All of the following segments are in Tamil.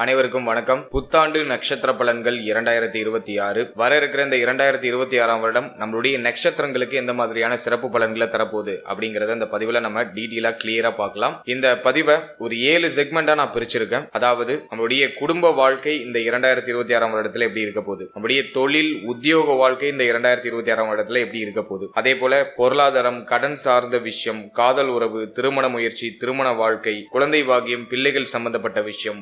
அனைவருக்கும் வணக்கம். புத்தாண்டு நட்சத்திர பலன்கள் 2026 வர இருக்கிற இந்த 2026 வருடம் நம்மளுடைய நட்சத்திரங்களுக்கு எந்த மாதிரியான சிறப்பு பலன்களை தரப்போகுது அப்படிங்கறத இந்த பதிவுல நம்ம டீட்டெயிலா கிளியரா பார்க்கலாம். இந்த பதிவை ஒரு 7 செக்மெண்டா நான் பிரிச்சிருக்கேன். அதாவது நம்மளுடைய குடும்ப வாழ்க்கை இந்த 2026 வருடத்துல எப்படி இருக்க போகுது, நம்மளுடைய தொழில் உத்தியோக வாழ்க்கை இந்த 2026 வருடத்துல எப்படி இருக்க போகுது, அதே போல பொருளாதாரம், கடன் சார்ந்த விஷயம், காதல் உறவு, திருமண முயற்சி, திருமண வாழ்க்கை, குழந்தை பாக்கியம், பிள்ளைகள் சம்பந்தப்பட்ட விஷயம்,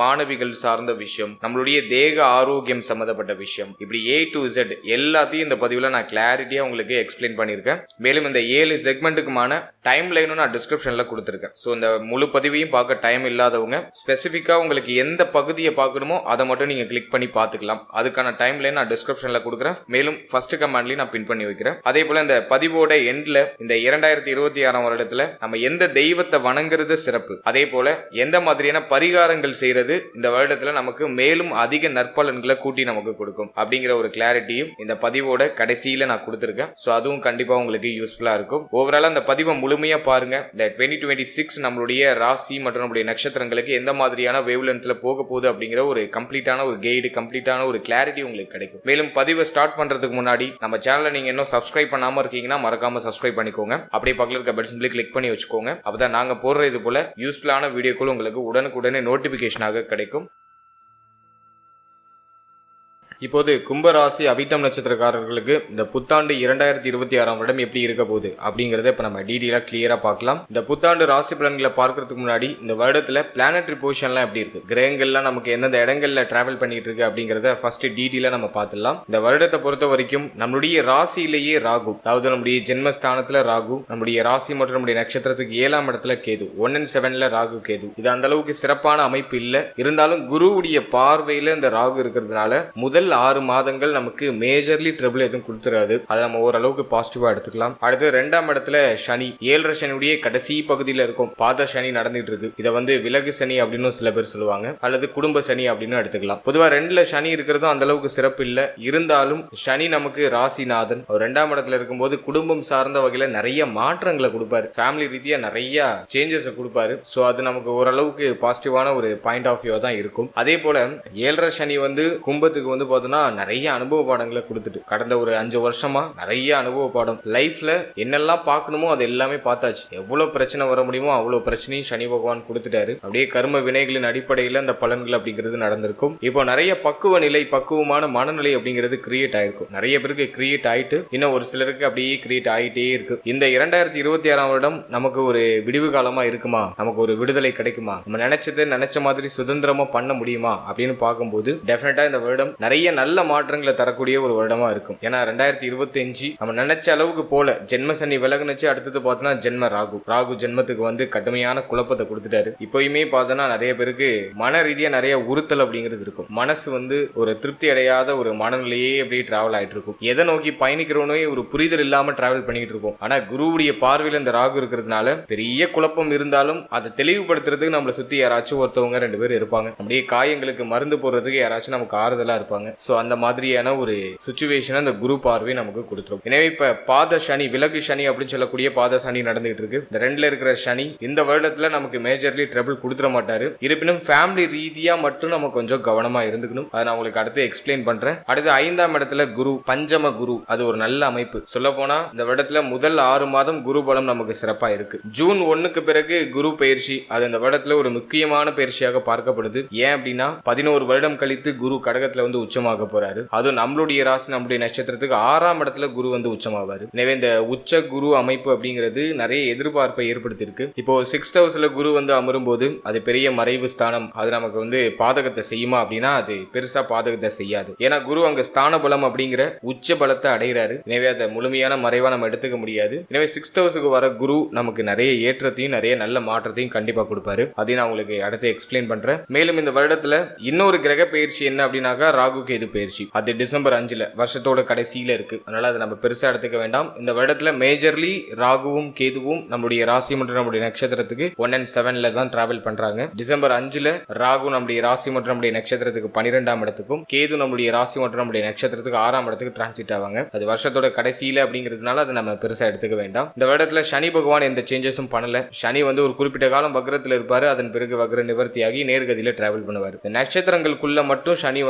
மாணவிகள் சார்ந்த விஷயம், நம்மளுடைய தேக ஆரோக்கியம் சம்பந்தப்பட்ட விஷயம், இப்படி A to Z எல்லாத்தையும் இந்த பதிவுல நான் கிளாரிட்டியா உங்களுக்கு எக்ஸ்பிளைன் பண்ணியிருக்கேன். மேலும் இந்த 7 செக்மெண்ட்டுக்குமான டைம் லைனும் நான் டிஸ்கிரிப்ஷன்ல கொடுத்திருக்கேன். ஸோ இந்த முழு பதிவையும் பார்க்க டைம் இல்லாதவங்க ஸ்பெசிஃபிக்கா உங்களுக்கு எந்த பகுதியை பார்க்கணுமோ அதை மட்டும் நீங்க கிளிக் பண்ணி பார்த்துக்கலாம். அதுக்கான டைம் லைன் நான் டிஸ்கிரிப்ஷன்ல கொடுக்குறேன். மேலும் ஃபர்ஸ்ட் கமெண்ட்லயும் நான் பின் பண்ணி வைக்கிறேன். அதே போல இந்த பதிவோட எண்ட்ல இந்த 2026 வருடத்துல நம்ம எந்த தெய்வத்தை வணங்குறது சிறப்பு, அதே போல எந்த மாதிரியான பரிகாரங்கள் செய்யறது இந்த வருடத்துல நமக்கு மேலும் அதிக நற்பலன்களை கூட்டி நமக்கு கொடுக்கும் அப்படிங்கிற ஒரு கிளாரிட்டியும் இந்த பதிவோட கடைசியில நான் கொடுத்திருக்கேன். சோ அதுவும் கண்டிப்பா உங்களுக்கு யூஸ்ஃபுல்லா இருக்கும். ஓவரால் அந்த பதிவை முழுமையா பாருங்க. இந்த 2026 நம்மளுடைய ராசி மற்றும் நம்மளுடைய நட்சத்திரங்களுக்கு எந்த மாதிரியான வேவ் லென்த்ல போக போகுது அப்படிங்கிற ஒரு கம்ப்ளீட்டான ஒரு கைடு, கம்ப்ளீட்டான ஒரு கிளாரிட்டி உங்களுக்கு கிடைக்கும். மேலும் பதிவை ஸ்டார்ட் பண்றதுக்கு முன்னாடி நம்ம சேனலை நீங்க இன்னும் சப்ஸ்கிரைப் பண்ணாம இருக்கீங்கன்னா மறக்காம சப்ஸ்கிரைப் பண்ணிக்கோங்க. அப்படியே பக்கத்துல இருக்க பெல் சிம்பிளை கிளிக் பண்ணி வச்சுக்கோங்க. அப்பதான் நாங்க போடுற இது போல யூஸ்ஃபுல்லான வீடியோக்கள் உங்களுக்கு உடனுக்குடனே நோட்டிபிகேஷனாக கிடைக்கும். இப்போது கும்பராசி அவிட்டம் நட்சத்திரக்காரர்களுக்கு இந்த புத்தாண்டு 2026 வருடம் எப்படி இருக்க போகுது அப்படிங்கறத இப்ப நம்ம டீடைலா கிளியரா பார்க்கலாம். இந்த புத்தாண்டு ராசி பலன்களை பார்க்கறதுக்கு முன்னாடி இந்த வருடத்துல பிளானட்டரி பொசிஷன்லாம் எப்படி இருக்கு, கிரகங்கள்லாம் நமக்கு எந்தெந்த இடங்கள்ல டிராவல் பண்ணிட்டு இருக்கு அப்படிங்கறத ஃபர்ஸ்ட் டீடைலா நம்ம பார்த்துடலாம். இந்த வருடத்தை பொறுத்த வரைக்கும் நம்மளுடைய ராசியிலேயே ராகு, அதாவது நம்முடைய ஜென்மஸ்தானத்துல ராகு, நம்முடைய ராசி மற்றும் நம்முடைய நட்சத்திரத்துக்கு 7ஆம் இடத்துல கேது, 1 and 7ல ராகு கேது. இது அந்த அளவுக்கு சிறப்பான அமைப்பு இல்ல. இருந்தாலும் குருவுடைய பார்வையில இந்த ராகு இருக்கிறதுனால முதல் 6 மாதங்கள் நமக்கு மேஜர்லி ட்ரபிள் எதுவும் கொடுத்துறாது. அதை நம்ம ஓரளவுக்கு பாசிட்டிவா எடுத்துக்கலாம். அடுத்து 2ஆம் இடத்துல சனி, 7ரை சனியுடைய கடைசி பகுதியில இருக்கும். பாத சனி நடந்துட்டு இருக்கு. இதை விலகு சனி அப்படின்னு சில பேர் சொல்லுவாங்க, அல்லது குடும்ப சனி அப்படின்னு எடுத்துக்கலாம். பொதுவா 2ல சனி இருக்கிறதும் அந்த அளவுக்கு சிறப்பு இல்ல. இருந்தாலும் சனி நமக்கு ராசிநாதன், 2ஆம் இடத்துல இருக்கும்போது குடும்பம் சார்ந்த வகையில நிறைய மாற்றங்களை கொடுப்பாரு, ஃபேமிலி ரீதியா நிறைய சேஞ்சஸ் கொடுப்பாரு. சோ அது நமக்கு ஓரளவுக்கு பாசிட்டிவான ஒரு பாயிண்ட் ஆஃப் வியூ தான் இருக்கும். அதே போல 7ரை சனி கும்பத்துக்கு பார்த்தோம்னா நிறைய அனுபவ பாடங்களை கொடுத்துட்டு கடந்த ஒரு 5 வருஷமா நிறைய அனுபவ பாடம், லைஃப்ல என்னெல்லாம் பார்க்கணுமோ அது எல்லாமே பார்த்தாச்சு. எவ்வளவு பிரச்சனை வர முடியுமோ அவ்வளவு பிரச்சனையும் சனி பகவான் கொடுத்துட்டாரு. அப்படியே கர்ம வினைகளின் அடிப்படையில் அந்த பலன்கள் அப்படிங்கிறது நடந்திருக்கும். இப்போ நிறைய பக்குவ நிலை, பக்குவமான மனநிலை அப்படிங்கிறது கிரியேட் ஆயிருக்கும். நிறைய பேருக்கு கிரியேட் ஆயிட்டு இன்னும் ஒரு சிலருக்கு அப்படியே கிரியேட் ஆயிட்டே இருக்கு. இந்த 2026 வருடம் நமக்கு ஒரு விடிவு காலமா இருக்குமா, நமக்கு ஒரு விடுதலை கிடைக்குமா, நம்ம நினைச்ச மாதிரி சுதந்திரமா பண்ண முடியுமா அப்படின்னு பார்க்கும்போது டெஃபினட்டா இந்த வருடம் நிறைய நல்ல மாற்றங்களை தரக்கூடிய ஒரு வருடமா இருக்கும். ஏன்னா 2025 நம்ம நினைச்ச அளவுக்கு போல ஜென்ம சனி விலகுனுச்சு. அடுத்தது பார்த்தோம்னா ஜென்ம ராகு ஜென்மத்துக்கு கடுமையான குழப்பத்தை கொடுத்துட்டாரு. இப்பயுமே பார்த்தோம்னா நிறைய பேருக்கு மன ரீதியா நிறைய உறுத்தல் அப்படிங்கிறது இருக்கும். மனசு ஒரு திருப்தி அடையாத ஒரு மனநிலையே அப்படியே டிராவல் ஆயிட்டு இருக்கும். எதை நோக்கி பயணிக்கிறோனோ ஒரு புரிதல் இல்லாம டிராவல் பண்ணிட்டு இருக்கும். ஆனா குருவுடைய பார்வையில இந்த ராகு இருக்கிறதுனால பெரிய குழப்பம் இருந்தாலும் அதை தெளிவுபடுத்துறதுக்கு நம்மளை சுத்தி யாராச்சும் ஒருத்தவங்க 2 பேர் இருப்பாங்க. அப்படியே காயங்களுக்கு மருந்து போடுறதுக்கு யாராச்சும் நமக்கு ஆறுதலா இருப்பாங்க. சோ அந்த மாதிரியான ஒரு சிச்சுவேஷன் அந்த குரு பார்வை நமக்கு கொடுத்துரும். எனவே இப்ப பாத சனி, விலகு சனி அப்படின்னு சொல்லக்கூடிய பாத சனி நடந்துகிட்டு இருக்கு. இந்த 2ல இருக்கிற சனி இந்த வருடத்துல நமக்கு மேஜர்லி ட்ரபிள் கொடுத்துட மாட்டாரு. இருப்பினும் ஃபேமிலி ரீதியா மட்டும் நம்ம கொஞ்சம் கவனமா இருந்துக்கணும். அதை நான் உங்களுக்கு அடுத்து எக்ஸ்பிளைன் பண்றேன். அடுத்து 5ஆம் இடத்துல குரு, பஞ்சம குரு, அது ஒரு நல்ல அமைப்பு. சொல்ல போனா இந்த வருடத்துல முதல் 6 மாதம் குரு பலம் நமக்கு சிறப்பா இருக்கு. ஜூன் 1க்கு பிறகு குரு பயிற்சி, அது இந்த வருடத்துல ஒரு முக்கியமான பயிற்சியாக பார்க்கப்படுது. ஏன் அப்படின்னா 11 வருடம் கழித்து குரு கடகத்துல உச்சமாக போறாரு. அதுவும் நம்மளுடைய ராசி, நம்மளுடைய நட்சத்திரத்துக்கு 6ஆம் இடத்துல குரு உச்சமாவாரு. எனவே இந்த உச்ச குரு அமைப்பு அப்படிங்கிறது நிறைய எதிர்பார்ப்பை ஏற்படுத்தி இருக்கு. இப்போ 6th ஹவுஸ்ல குரு அமரும் போது அது பெரிய மறைவு ஸ்தானம், அது நமக்கு பாதகத்தை செய்யுமா அப்படின்னா அது பெருசா பாதகத்தை செய்யாது. ஏன்னா குரு அங்க ஸ்தான பலம் அப்படிங்கிற உச்ச பலத்தை அடைகிறாரு. எனவே அதை முழுமையான மறைவா நம்ம எடுத்துக்க முடியாது. எனவே 6th ஹவுஸுக்கு வர குரு நமக்கு நிறைய ஏற்றத்தையும் நிறைய நல்ல மாற்றத்தையும் கண்டிப்பா கொடுப்பாரு. அதையும் நான் உங்களுக்கு அடுத்து எக்ஸ்பிளைன் பண்றேன். மேலும் இந்த வருடத்துல இன்னொரு கிரக பயிற்சி என்ன அப்படின்னாக்கா ராகு கேது பயிற்சி. அது டிசம்பர் 5 வருஷத்தோட கடைசியில இருக்கு. அதனால அதை நம்ம பெருசா எடுத்துக்க வேண்டாம். இந்த வருடத்துல மேஜர்லி ராகுவும் கேதுவும் நம்முடைய ராசி மற்றும் நம்முடைய நட்சத்திரத்துக்கு 1 and 7 தான் டிராவல் பண்றாங்க. டிசம்பர் 5 ராகு நம்முடைய ராசி மற்றும் நம்முடைய நட்சத்திரத்துக்கு 12ஆம் இடத்துக்கும், கேது நம்முடைய ராசி மற்றும் நம்முடைய நட்சத்திரத்துக்கு 6ஆம் இடத்துக்கு டிரான்சிட் ஆவாங்க. அது வருஷத்தோட கடைசியில அப்படிங்கிறதுனால அதை நம்ம பெருசா எடுத்துக்க வேண்டாம். இந்த வருடத்துல சனி பகவான் எந்த சேஞ்சஸும் பண்ணல. சனி ஒரு குறிப்பிட்ட காலம் வக்ரத்துல இருப்பாரு. அதன் பிறகு வக்ர நிவர்த்தியாகி நேர்கதியில டிராவல் பண்ணுவார். நட்சத்திரங்களுக்குள்ள மட்டும் சனி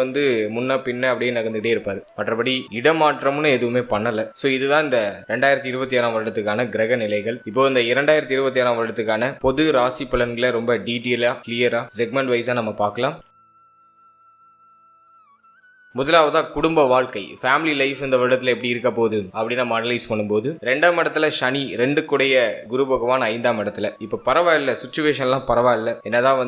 முன்ன பின்ன அப்படியே நகர்ந்துட்டே இருப்பாரு. மற்றபடி இடமாற்றம்னு எதுவுமே பண்ணல. சோ இதுதான் இந்த 2026ஆம் வருடத்துக்கான கிரக நிலைகள். இப்போ இந்த 2026ஆம் வருடத்துக்கான பொது ராசி பலன்களை ரொம்ப டீட்டெயிலா கிளியரா செக்மெண்ட் வைஸா நம்ம பார்க்கலாம். முதலாவதா குடும்ப வாழ்க்கை, ஃபேமிலி லைஃப் இந்த வருடத்துல எப்படி இருக்க போகுது அப்படின்னு நம்ம அனலைஸ் பண்ணும்போது, 2ஆம் இடத்துல சனி 2 கூடைய குரு பகவான் 5ஆம் இடத்துல. இப்ப பரவாயில்ல, சுச்சுவேஷன்லாம் பரவாயில்ல. என்னதான்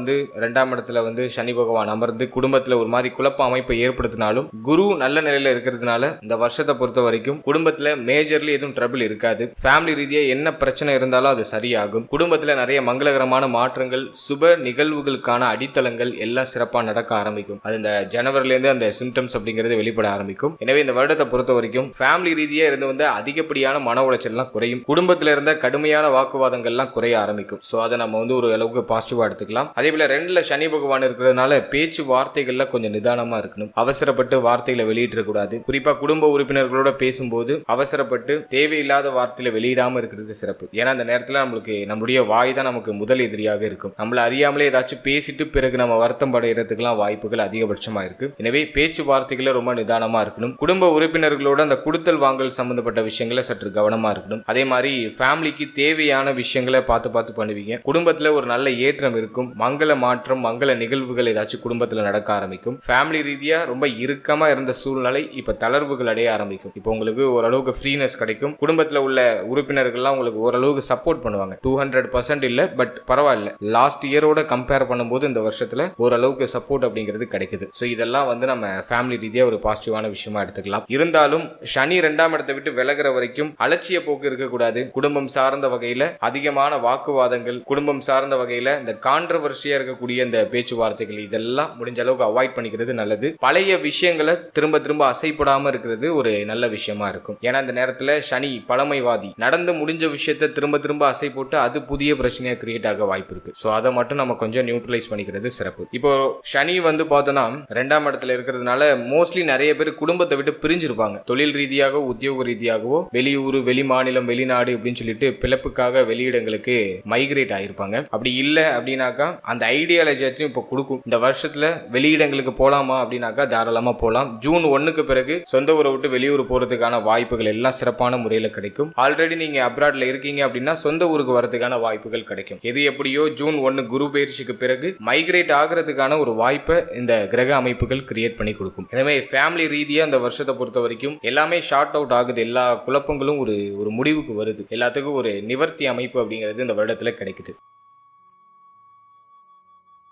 2ஆம் இடத்துல சனி பகவான் அமர்ந்து குடும்பத்துல ஒரு மாதிரி குழப்ப அமைப்பை ஏற்படுத்தினாலும், குரு நல்ல நிலையில இருக்கிறதுனால இந்த வருஷத்தை பொறுத்த வரைக்கும் குடும்பத்துல மேஜர்லி எதுவும் ட்ரபிள் இருக்காது. ஃபேமிலி ரீதியா என்ன பிரச்சனை இருந்தாலும் அது சரியாகும். குடும்பத்துல நிறைய மங்களகரமான மாற்றங்கள், சுப நிகழ்வுகளுக்கான அடித்தளங்கள் எல்லாம் சிறப்பா நடக்க ஆரம்பிக்கும். அது இந்த ஜனவரில இருந்து அந்த சிம்டம்ஸ் அப்படிங்கிறது வெளிப்பட ஆரம்பிக்கும். எனவே இந்த வருடத்தை பொறுத்த வரைக்கும் ஃபேமிலி ரீதியா இருந்து அதிகப்படியான மன உளைச்சல்லாம் குறையும். குடும்பத்துல இருந்த கடுமையான வாக்குவாதங்கள்லாம் குறைய ஆரம்பிக்கும். சோ அதை நம்ம ஒரு அளவுக்கு பாசிட்டிவா எடுத்துக்கலாம். அதே போல 2ல சனி பகவான் இருக்கிறதுனால பேச்சு வார்த்தைகள்ல கொஞ்சம் நிதானமா இருக்கணும். அவசரப்பட்டு வார்த்தைகளை வெளியிட கூடாது. குறிப்பா குடும்ப உறுப்பினர்களோட பேசும்போது அவசரப்பட்டு தேவையில்லாத வார்த்தையில வெளியிடாம இருக்கிறது சிறப்பு. ஏன்னா அந்த நேரத்துல நம்மளுடைய வாய் தான் நமக்கு முதல் எதிரியாக இருக்கும். நம்மள அறியாமலே ஏதாச்சும் பேசிட்டு பிறகு நம்ம வருத்தம் அடைகிறதுக்கெல்லாம் வாய்ப்புகள் அதிகபட்சமா இருக்கு. எனவே பேச்சுவார்த்தைகளை ரொம்ப நிதானமா இருக்கணும். குடும்ப உறுப்பினர்களோட அந்த கொடுத்தல் வாங்கல் சம்பந்தப்பட்ட விஷயங்களை சற்று கவனமா இருக்கணும். அதே மாதிரி ஃபேமிலிக்கு தேவையான விஷயங்களை பார்த்து பண்ணுவீங்க. குடும்பத்துல ஒரு நல்ல ஏற்றம் இருக்கும். மங்கள மாற்றம், மங்கள நிகழ்வுகள் ஏதாச்சும் குடும்பத்துல நடக்க ஆரம்பிக்கும். ஃபேமிலி ரீதியா ரொம்ப இறுக்கமா இருந்த சூழ்நிலை இப்ப தளர்வுகள் அடைய ஆரம்பிக்கும். இப்போ உங்களுக்கு ஓரளவுக்கு ஃப்ரீனஸ் கிடைக்கும். குடும்பத்துல உள்ள உறுப்பினர்கள்லாம் உங்களுக்கு ஓரளவுக்கு சப்போர்ட் பண்ணுவாங்க. 200% இல்ல, பட் பரவாயில்ல. லாஸ்ட் இயரோட கம்பேர் பண்ணும்போது இந்த வருஷத்துல ஓரளவுக்கு சப்போர்ட் அப்படிங்கிறது கிடைக்குது. சோ இதெல்லாம் நம்ம ஃபேமிலி ரீதியா ஒரு பாசிட்டிவான விஷயமா எடுத்துக்கலாம். இருந்தாலும் சனி 2ஆம் இடத்தை விட்டு விலகிற வரைக்கும் அலட்சிய போக்கு இருக்கக்கூடாது. குடும்பம் சார்ந்த வகையில அதிகமான வாக்குவாதங்கள், குடும்பம் சார்ந்த வகையில இந்த கான்ட்ரவர்சியா இருக்கக்கூடிய இந்த பேச்சுவார்த்தைகள் இதெல்லாம் முடிஞ்ச அளவுக்கு அவாய்ட் பண்ணிக்கிறது நல்லது. பழைய விஷயங்களை திரும்ப அசைப்படாம இருக்கிறது ஒரு நல்ல விஷயமா இருக்கும். ஏன்னா இந்த நேரத்துல சனி பழமைவாதி, நடந்து முடிஞ்ச விஷயத்தை திரும்ப அசை போட்டு அது புதிய பிரச்சனையா கிரியேட் ஆக வாய்ப்பு இருக்கு. சோ அதை மட்டும் நம்ம கொஞ்சம் நியூட்ரலைஸ் பண்ணிக்கிறது சிறப்பு. இப்போ சனி பார்த்தோம்னா 2ஆம் இடத்துல இருக்கிறதுனால மோஸ்ட்லி நிறைய பேர் குடும்பத்தை விட்டு பிரிஞ்சிருப்பாங்க. தொழில் ரீதியாகவோ உத்தியோக ரீதியாகவோ வெளியூர், வெளி மாநிலம், வெளிநாடு அப்படின்னு சொல்லிட்டு பிளப்புக்காக வெளியிடங்களுக்கு மைக்ரேட் ஆயிருப்பாங்க. அப்படி இல்ல அப்படின்னாக்கா அந்த ஐடியாலஜியாச்சும் இப்ப கொடுக்கும். இந்த வருஷத்துல வெளியிடங்களுக்கு போலாமா அப்படின்னாக்கா தாராளமா போலாம். ஜூன் 1க்கு பிறகு சொந்த ஊரை விட்டு வெளியூர் போறதுக்கான வாய்ப்புகள் எல்லாம் சிறப்பான முறையில் கிடைக்கும். ஆல்ரெடி நீங்க அப்ராட்ல இருக்கீங்க அப்படின்னா சொந்த ஊருக்கு வரதுக்கான வாய்ப்புகள் கிடைக்கும். எது எப்படியோ ஜூன் 1 குரு பயிற்சிக்கு பிறகு மைக்ரேட் ஆகிறதுக்கான ஒரு வாய்ப்பை இந்த கிரக அமைப்புகள் கிரியேட் பண்ணி கொடுக்கும். எனவே ஃபேமிலி ரீதியா இந்த வருஷத்தை பொறுத்த வரைக்கும் எல்லாமே ஷார்ட் அவுட் ஆகுது. எல்லா குழப்பங்களும் ஒரு முடிவுக்கு வருது. எல்லாத்துக்கும் ஒரு நிவர்த்தி அமைப்பு அப்படிங்கிறது இந்த வருடத்துல கிடைக்குது.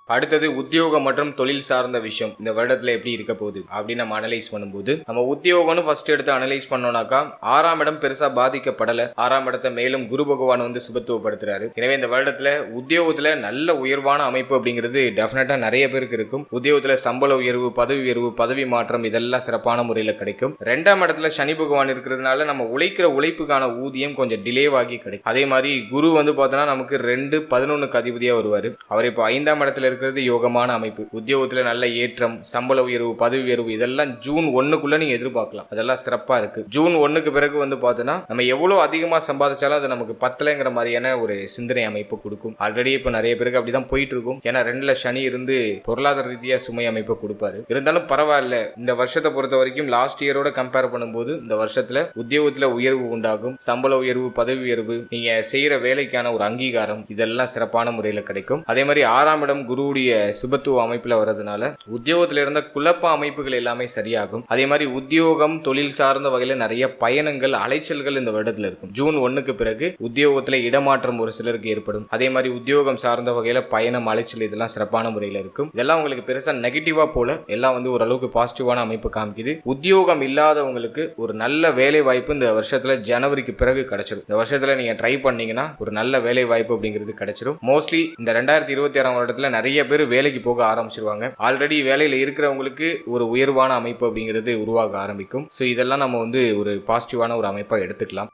அடுத்தது உத்தியோகம் மற்றும் தொழில் சார்ந்த விஷயம் இந்த வருடத்துல எப்படி இருக்க போகுது அப்படின்னு நம்ம அனலைஸ் பண்ணும்போது, நம்ம உத்தியோகம்னு ஃபர்ஸ்ட் எடுத்து அனலைஸ் பண்ணோம்னாக்கா 6ஆம் இடம் பெருசா பாதிக்கப்படல. 6ஆம் இடத்தை மேலும் குரு பகவான் சுபத்துவப்படுத்துறாரு. எனவே இந்த வருடத்துல உத்தியோகத்துல நல்ல உயர்வான அமைப்பு அப்படிங்கிறது டெஃபினட்டா நிறைய பேருக்கு இருக்கும். உத்தியோகத்துல சம்பள உயர்வு, பதவி மாற்றம் இதெல்லாம் சிறப்பான முறையில் கிடைக்கும். 2ஆம் இடத்துல சனி பகவான் இருக்கிறதுனால நம்ம உழைக்கிற உழைப்புக்கான ஊதியம் கொஞ்சம் டிலேவாகி கிடைக்கும். அதே மாதிரி குரு பார்த்தோம்னா நமக்கு 2-11க்கு அதிபதியா வருவாரு. அவர் இப்போ 5ஆம் இடத்துல இருக்கிறது யோகமான அமைப்பு. உத்தியோகத்துல நல்ல ஏற்றம், சம்பள உயர்வு, பதவி உயர்வு இதெல்லாம் ஜூன் 1க்குள்ள நீங்க எதிர்பார்க்கலாம். அதெல்லாம் சிறப்பா இருக்கு. ஜூன் 1க்கு பிறகு பார்த்தோன்னா நம்ம எவ்வளவு அதிகமா சம்பாதிச்சாலும் அது நமக்கு பத்தலைங்கிற மாதிரியான ஒரு சிந்தனை அமைப்பு கொடுக்கும். ஆல்ரெடி இப்ப நிறைய பேருக்கு அப்படிதான் போயிட்டு இருக்கும். ஏன்னா 2ல சனி இருந்து பொருளாதார ரீதியா சுமை அமைப்பு கொடுப்பாரு. இருந்தாலும் பரவாயில்ல. இந்த வருஷத்தை பொறுத்த வரைக்கும் லாஸ்ட் இயரோட கம்பேர் பண்ணும்போது இந்த வருஷத்துல உத்தியோகத்துல உயர்வு உண்டாகும். சம்பள உயர்வு, பதவி உயர்வு, நீங்க செய்யற வேலைக்கான ஒரு அங்கீகாரம் இதெல்லாம் சிறப்பான முறையில் கிடைக்கும். அதே மாதிரி 6ஆம் இடம் குரு சுபத்துவ அமைப்புல வரதுனால உத்தியோகத்துல இருந்த குழப்ப அமைப்புகள் எல்லாமே சரியாகும். அதே மாதிரி உத்தியோகம், தொழில் சார்ந்த வகையில நிறைய பயணங்கள், அலைச்சல்கள் இந்த வருடத்துல இருக்கும். ஜூன் 1க்கு பிறகு உத்தியோகத்துல இடமாற்றம் ஒரு சிலருக்கு ஏற்படும். அதே மாதிரி உத்தியோகம் சார்ந்த வகையில பயணம், அலைச்சல் இதெல்லாம் சிறப்பான முறையில் இருக்கும். இதெல்லாம் உங்களுக்கு பெருசா நெகட்டிவா போல எல்லாம் ஓரளவுக்கு பாசிட்டிவான அமைப்பு காமிக்குது. உத்தியோகம் இல்லாதவங்களுக்கு ஒரு நல்ல வேலை வாய்ப்பு இந்த வருஷத்துல ஜனவரிக்கு பிறகு கிடைச்சிடும். இந்த வருஷத்துல நீங்க ட்ரை பண்ணீங்கன்னா ஒரு நல்ல வேலை வாய்ப்பு அப்படிங்கிறது கிடைச்சிடும். மோஸ்ட்லி இந்த 2026ஆம் வருடத்துல நிறைய நிறைய பேர் வேலைக்கு போக ஆரம்பிச்சிருவாங்க. ஆல்ரெடி வேலையில இருக்கிறவங்களுக்கு ஒரு உயர்வான அமைப்பு அப்படிங்கிறது உருவாக ஆரம்பிக்கும். ஸோ இதெல்லாம் நம்ம வந்து ஒரு பாசிட்டிவான ஒரு அமைப்பா எடுத்துக்கலாம்.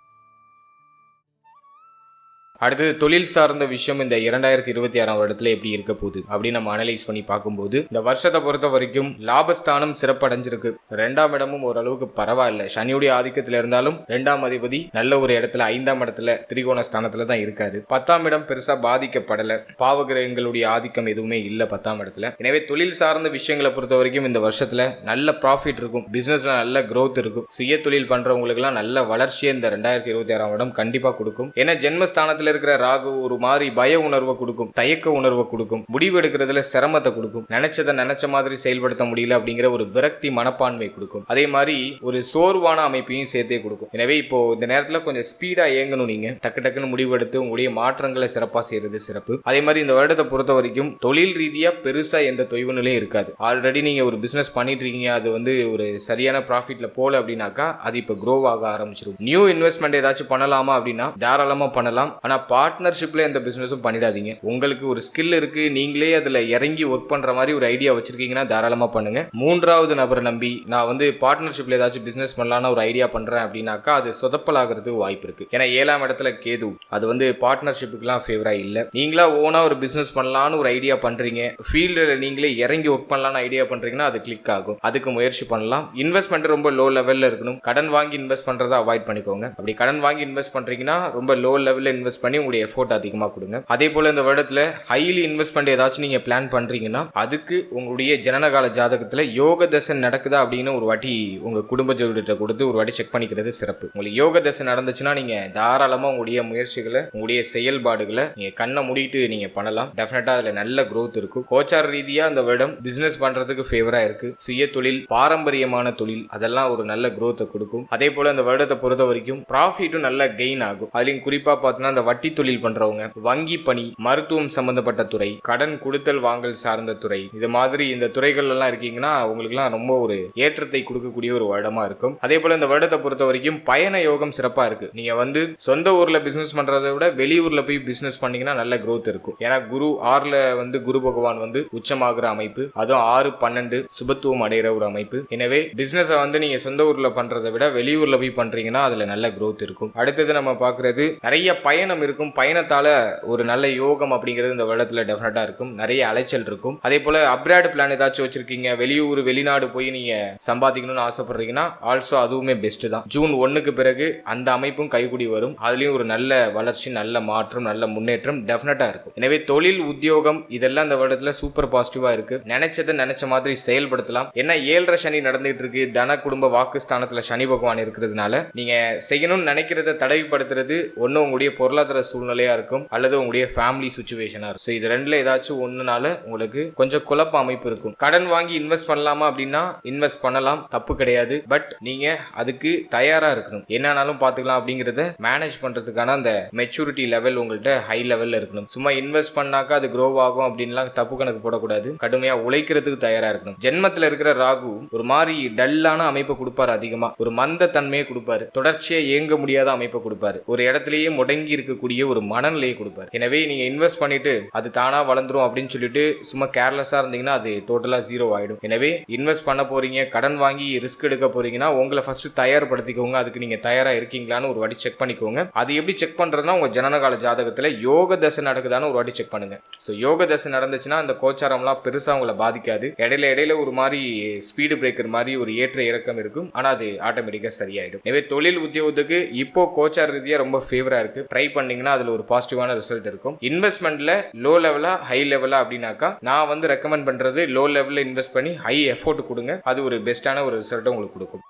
அடுத்தது தொழில் சார்ந்த விஷயம் இந்த 2026 வருடத்துல எப்படி இருக்க போகுது அப்படின்னு நம்ம அனலைஸ் பண்ணி பார்க்கும்போது இந்த வருஷத்தை பொறுத்த வரைக்கும் லாபஸ்தானம் சிறப்படைஞ்சிருக்கு. 2ஆம் இடமும் ஓரளவுக்கு பரவாயில்ல. சனியுடைய ஆதிக்கத்துல இருந்தாலும் 2ஆம் அதிபதி நல்ல ஒரு இடத்துல 5ஆம் இடத்துல திரிகோண ஸ்தானத்துல தான் இருக்காரு. 10ஆம் இடம் பெருசா பாதிக்கப்படல. பாவகிரகங்களுடைய ஆதிக்கம் எதுவுமே இல்ல 10ஆம் இடத்துல. எனவே தொழில் சார்ந்த விஷயங்களை பொறுத்த வரைக்கும் இந்த வருஷத்துல நல்ல ப்ராஃபிட் இருக்கும். பிசினஸ்ல நல்ல growth இருக்கும். சுய தொழில் பண்றவங்களுக்கு எல்லாம் நல்ல வளர்ச்சியை இந்த 2026 வருடம் கண்டிப்பா கொடுக்கும். ஏன்னா ஜென்மஸ்தானத்துல இருக்கிற ராகு ஒரு மாதிரி பய உணர்வை கொடுக்கும், தயக்க உணர்வை கொடுக்கும், முடிவு எடுக்கிறதுல சிரமத்தை கொடுக்கும், நினைச்சதை நினைச்ச மாதிரி செயல்படுத்த முடியல அப்படிங்கிற ஒரு விரக்தி மனப்பான்மை கொடுக்கும். அதே மாதிரி ஒரு சோர்வான அமைப்பையும் சேர்த்தே கொடுக்கும். எனவே இப்போ இந்த நேரத்தில் கொஞ்சம் ஸ்பீடா இயங்கணும். நீங்க டக்கு டக்குன்னு முடிவெடுத்து உங்களுடைய மாற்றங்களை சிறப்பா செய்யறது சிறப்பு. அதே மாதிரி இந்த வருடத்தை பொறுத்த வரைக்கும் தொழில் ரீதியா பெருசா எந்த தொய்வு நிலையும் இருக்காது. ஆல்ரெடி நீங்க ஒரு பிசினஸ் பண்ணிட்டு இருக்கீங்க, அது வந்து ஒரு சரியான ப்ராஃபிட்ல போல அப்படின்னாக்கா அது இப்போ க்ரோ ஆக ஆரம்பிச்சிடும். நியூ இன்வெஸ்ட்மெண்ட் ஏதாச்சும் பண்ணலாமா அப்படின்னா தாராளமா பண்ணலாம். ஆனா பார்ட்னர்ஷிப்ல எந்த பிசினஸும் பண்ணிடாதீங்க. உங்களுக்கு ஒரு ஸ்கில் இருக்கு, நீங்களே அதுல இறங்கி ஒர்க் பண்ற மாதிரி ஒரு ஐடியா வச்சிருக்கீங்கன்னா தாராளமா பண்ணுங்க. 3வது நபரை நம்பி நான் வந்து பார்ட்னர்ஷிப்ல ஏதாச்சும் பிசினஸ் பண்ணலாம்னு ஒரு ஐடியா பண்றேன் அப்படின்னாக்கா அது சொதப்பலாகிறதுக்கு வாய்ப்பு இருக்கு. ஏன்னா 7ஆம் இடத்துல கேது, அது வந்து பார்ட்னர்ஷிப்புக்குலாம் ஃபேவரா இல்ல. நீங்களா ஓனா ஒரு பிசினஸ் பண்ணலாம்னு ஒரு ஐடியா பண்றீங்க, ஃபீல்டுல நீங்களே இறங்கி ஒர்க் பண்ணலாம்னு ஐடியா பண்றீங்கன்னா அது கிளிக் ஆகும். அதுக்கு முயற்சி பண்ணலாம். இன்வெஸ்ட்மெண்ட் ரொம்ப லோ லெவல்ல இருக்கணும். கடன் வாங்கி இன்வெஸ்ட் பண்றதை அவாய்ட் பண்ணிக்கோங்க. அப்படி கடன் வாங்கி இன்வெஸ்ட் பண்றீங்கன்னா ரொம்ப லோ லெவல்ல இன்வெஸ்ட் பண்ணி உங்களுடைய எஃபோர்ட் அதிகமாக கொடுங்க. அதே போல இந்த வருடத்துல ஹைலி இன்வெஸ்ட்மெண்ட் ஏதாச்சும் நீங்க பிளான் பண்றீங்கன்னா அதுக்கு உங்களுடைய ஜனனகால ஜாதகத்துல யோக தசை நடக்குதா அப்படின்னு ஒரு வாட்டி உங்க குடும்ப ஜோதிடத்தை கொடுத்து ஒரு வாட்டி செக் பண்ணிக்கிறது சிறப்பு. உங்களுக்கு யோக தசை நடந்துச்சுன்னா நீங்க தாராளமா உங்களுடைய முயற்சிகளை, உங்களுடைய செயல்பாடுகளை நீங்க கண்ணை மூடிட்டு நீங்க பண்ணலாம். டெஃபினட்டா அதுல நல்ல growth இருக்கும். கோச்சார ரீதியா இந்த வருடம் பிசினஸ் பண்றதுக்கு ஃபேவரா இருக்கு. சுய தொழில், பாரம்பரியமான தொழில், அதெல்லாம் ஒரு நல்ல growth கொடுக்கும். அதே போல இந்த வருடத்தை பொறுத்த வரைக்கும் ப்ராஃபிட்டும் நல்ல கெயின் ஆகும். அதுலயும் குறிப்பா பார்த்தோம்னா இந்த வட்டி தொழில் பண்றவங்க, வங்கி பணி, மருத்துவம் சம்பந்தப்பட்ட துறை, கடன் கொடுத்தல் வாங்கல் சார்ந்த துறை, இது மாதிரி இந்த துறைகள் எல்லாம் இருக்கீங்கன்னா உங்களுக்கு எல்லாம் ரொம்ப ஒரு ஏற்றத்தை கொடுக்கக்கூடிய ஒரு வருடமா இருக்கும். அதே போல இந்த வருடத்தை பொறுத்த வரைக்கும் பயண யோகம் சிறப்பா இருக்கு. நீங்க வந்து சொந்த ஊர்ல பிசினஸ் பண்றதை விட வெளியூர்ல போய் பிசினஸ் பண்ணீங்கன்னா நல்ல growth இருக்கும். ஏன்னா குரு 6ல வந்து குரு பகவான் வந்து உச்சமாகிற அமைப்பு, அதுவும் 6-12 சுபத்துவம் அடைகிற ஒரு அமைப்பு. எனவே பிசினஸ் வந்து நீங்க சொந்த ஊர்ல பண்றதை விட வெளியூர்ல போய் பண்றீங்கன்னா அதுல நல்ல growth இருக்கும். அடுத்தது நம்ம பாக்குறது நிறைய பயணம் இருக்கும். பயணத்தால ஒரு நல்ல யோகம் அப்படிங்கிறது இந்த வருடத்துல டெஃபினட்டா இருக்கும். நிறைய அலைச்சல் இருக்கும். அதே போல அப்ராட் பிளான் ஏதாச்சும் வச்சிருக்கீங்க, வெளியூர் வெளிநாடு போய் நீங்க சம்பாதிக்கணும்னு ஆசைப்படுறீங்கன்னா ஆல்சோ அதுவுமே பெஸ்ட் தான். ஜூன் 1க்கு பிறகு அந்த அமைப்பும் கைகூடி வரும். அதுலயும் ஒரு நல்ல வளர்ச்சி, நல்ல மாற்றம், நல்ல முன்னேற்றம் டெஃபினட்டா இருக்கும். எனவே தொழில், உத்தியோகம் இதெல்லாம் இந்த வருடத்துல சூப்பர் பாசிட்டிவா இருக்கு. நினைச்சதை நினைச்ச மாதிரி செயல்படுத்தலாம். ஏன்னா 7ரை சனி நடந்துட்டு இருக்கு. தன குடும்ப வாக்குஸ்தானத்துல சனி பகவான் இருக்கிறதுனால நீங்க செய்யணும்னு நினைக்கிறத தடைப்படுத்துறது ஒன்னு உங்களுடைய பொருளாதார சூழ்நிலையா இருக்கும், அல்லது உங்களுடைய ஃபேமிலி சிச்சுவேஷனா இருக்கும். ஸோ இது ரெண்டுல ஏதாச்சும் ஒண்ணுனால உங்களுக்கு கொஞ்சம் குழப்ப அமைப்பு இருக்கும். கடன் வாங்கி இன்வெஸ்ட் பண்ணலாமா அப்படின்னா இன்வெஸ்ட் பண்ணலாம், தப்பு கிடையாது. பட் நீங்க அதுக்கு தயாரா இருக்கணும். என்னன்னாலும் பாத்துக்கலாம் அப்படிங்கறத மேனேஜ் பண்றதுக்கான அந்த மெச்சூரிட்டி லெவல் உங்கள்கிட்ட ஹை லெவல்ல இருக்கணும். சும்மா இன்வெஸ்ட் பண்ணாக்கா அது க்ரோ ஆகும் அப்படின்லாம் தப்பு கணக்கு போடக்கூடாது. கடுமையா உழைக்கிறதுக்கு தயாரா இருக்கணும். ஜென்மத்துல இருக்கிற ராகு ஒரு மாதிரி டல்லான அமைப்பை கொடுப்பாரு. அதிகமா ஒரு மந்த தன்மையை கொடுப்பாரு. தொடர்ச்சியா இயங்க முடியாத அமைப்பை கொடுப்பாரு. ஒரு இடத்திலேயே முடங்கி இருக்கக்கூடிய ஒரு மனநிலையை கொடுப்பாரு. எனவே நீங்க இன்வெஸ்ட் பண்ணிட்டு அது தானா வளர்ந்துரும் அப்படின்னு சொல்லிட்டு சும்மா கேர்லெஸ்ஸா இருந்தீங்கன்னா அது டோட்டலா ஜீரோ ஆயிடும். எனவே இன்வெஸ்ட் பண்ண போறீங்க, கடன் வாங்கி ரிஸ்க் எடுக்க போறீங்கன்னா உங்களை ஃபர்ஸ்ட் தயார்படுத்திக்கோங்க. அதுக்கு நீங்க தயாரா இருக்கீங்களான்னு ஒரு வாட்டி செக் பண்ணிக்கோங்க. அது எப்படி செக் பண்றதுன்னா உங்க ஜனனகால ஜாதகத்துல யோக தசை நடக்குதான்னு ஒரு வாட்டி செக் பண்ணுங்க. ஸோ யோக தசை நடந்துச்சுன்னா அந்த கோச்சாரம்லாம் பெருசா உங்களை பாதிக்காது. இடையில ஒரு மாதிரி ஸ்பீடு பிரேக்கர் மாதிரி ஒரு ஏற்ற இறக்கம் இருக்கும். ஆனா அது ஆட்டோமேட்டிக்கா சரியாயிடும். எனவே தொழில் உத்தியோகத்துக்கு இப்போ கோச்சார ரீதியா ரொம்ப ஃபேவரா இருக்கு. ட்ரை பண்ணீங்கன்னா அதுல ஒரு பாசிட்டிவான ரிசல்ட் இருக்கும். இன்வெஸ்ட்மெண்ட்ல லோ லெவலா ஹை லெவலா அப்படின்னாக்கா நான் வந்து ரெக்கமெண்ட் பண்றது லோ லெவல்ல இன்வெஸ்ட் பண்ணி ஹை எஃபோர்ட் கொடுங்க. அது ஒரு பெஸ்டான ஒரு ரிசல்ட் உங்களுக்கு கொடுக்கும்.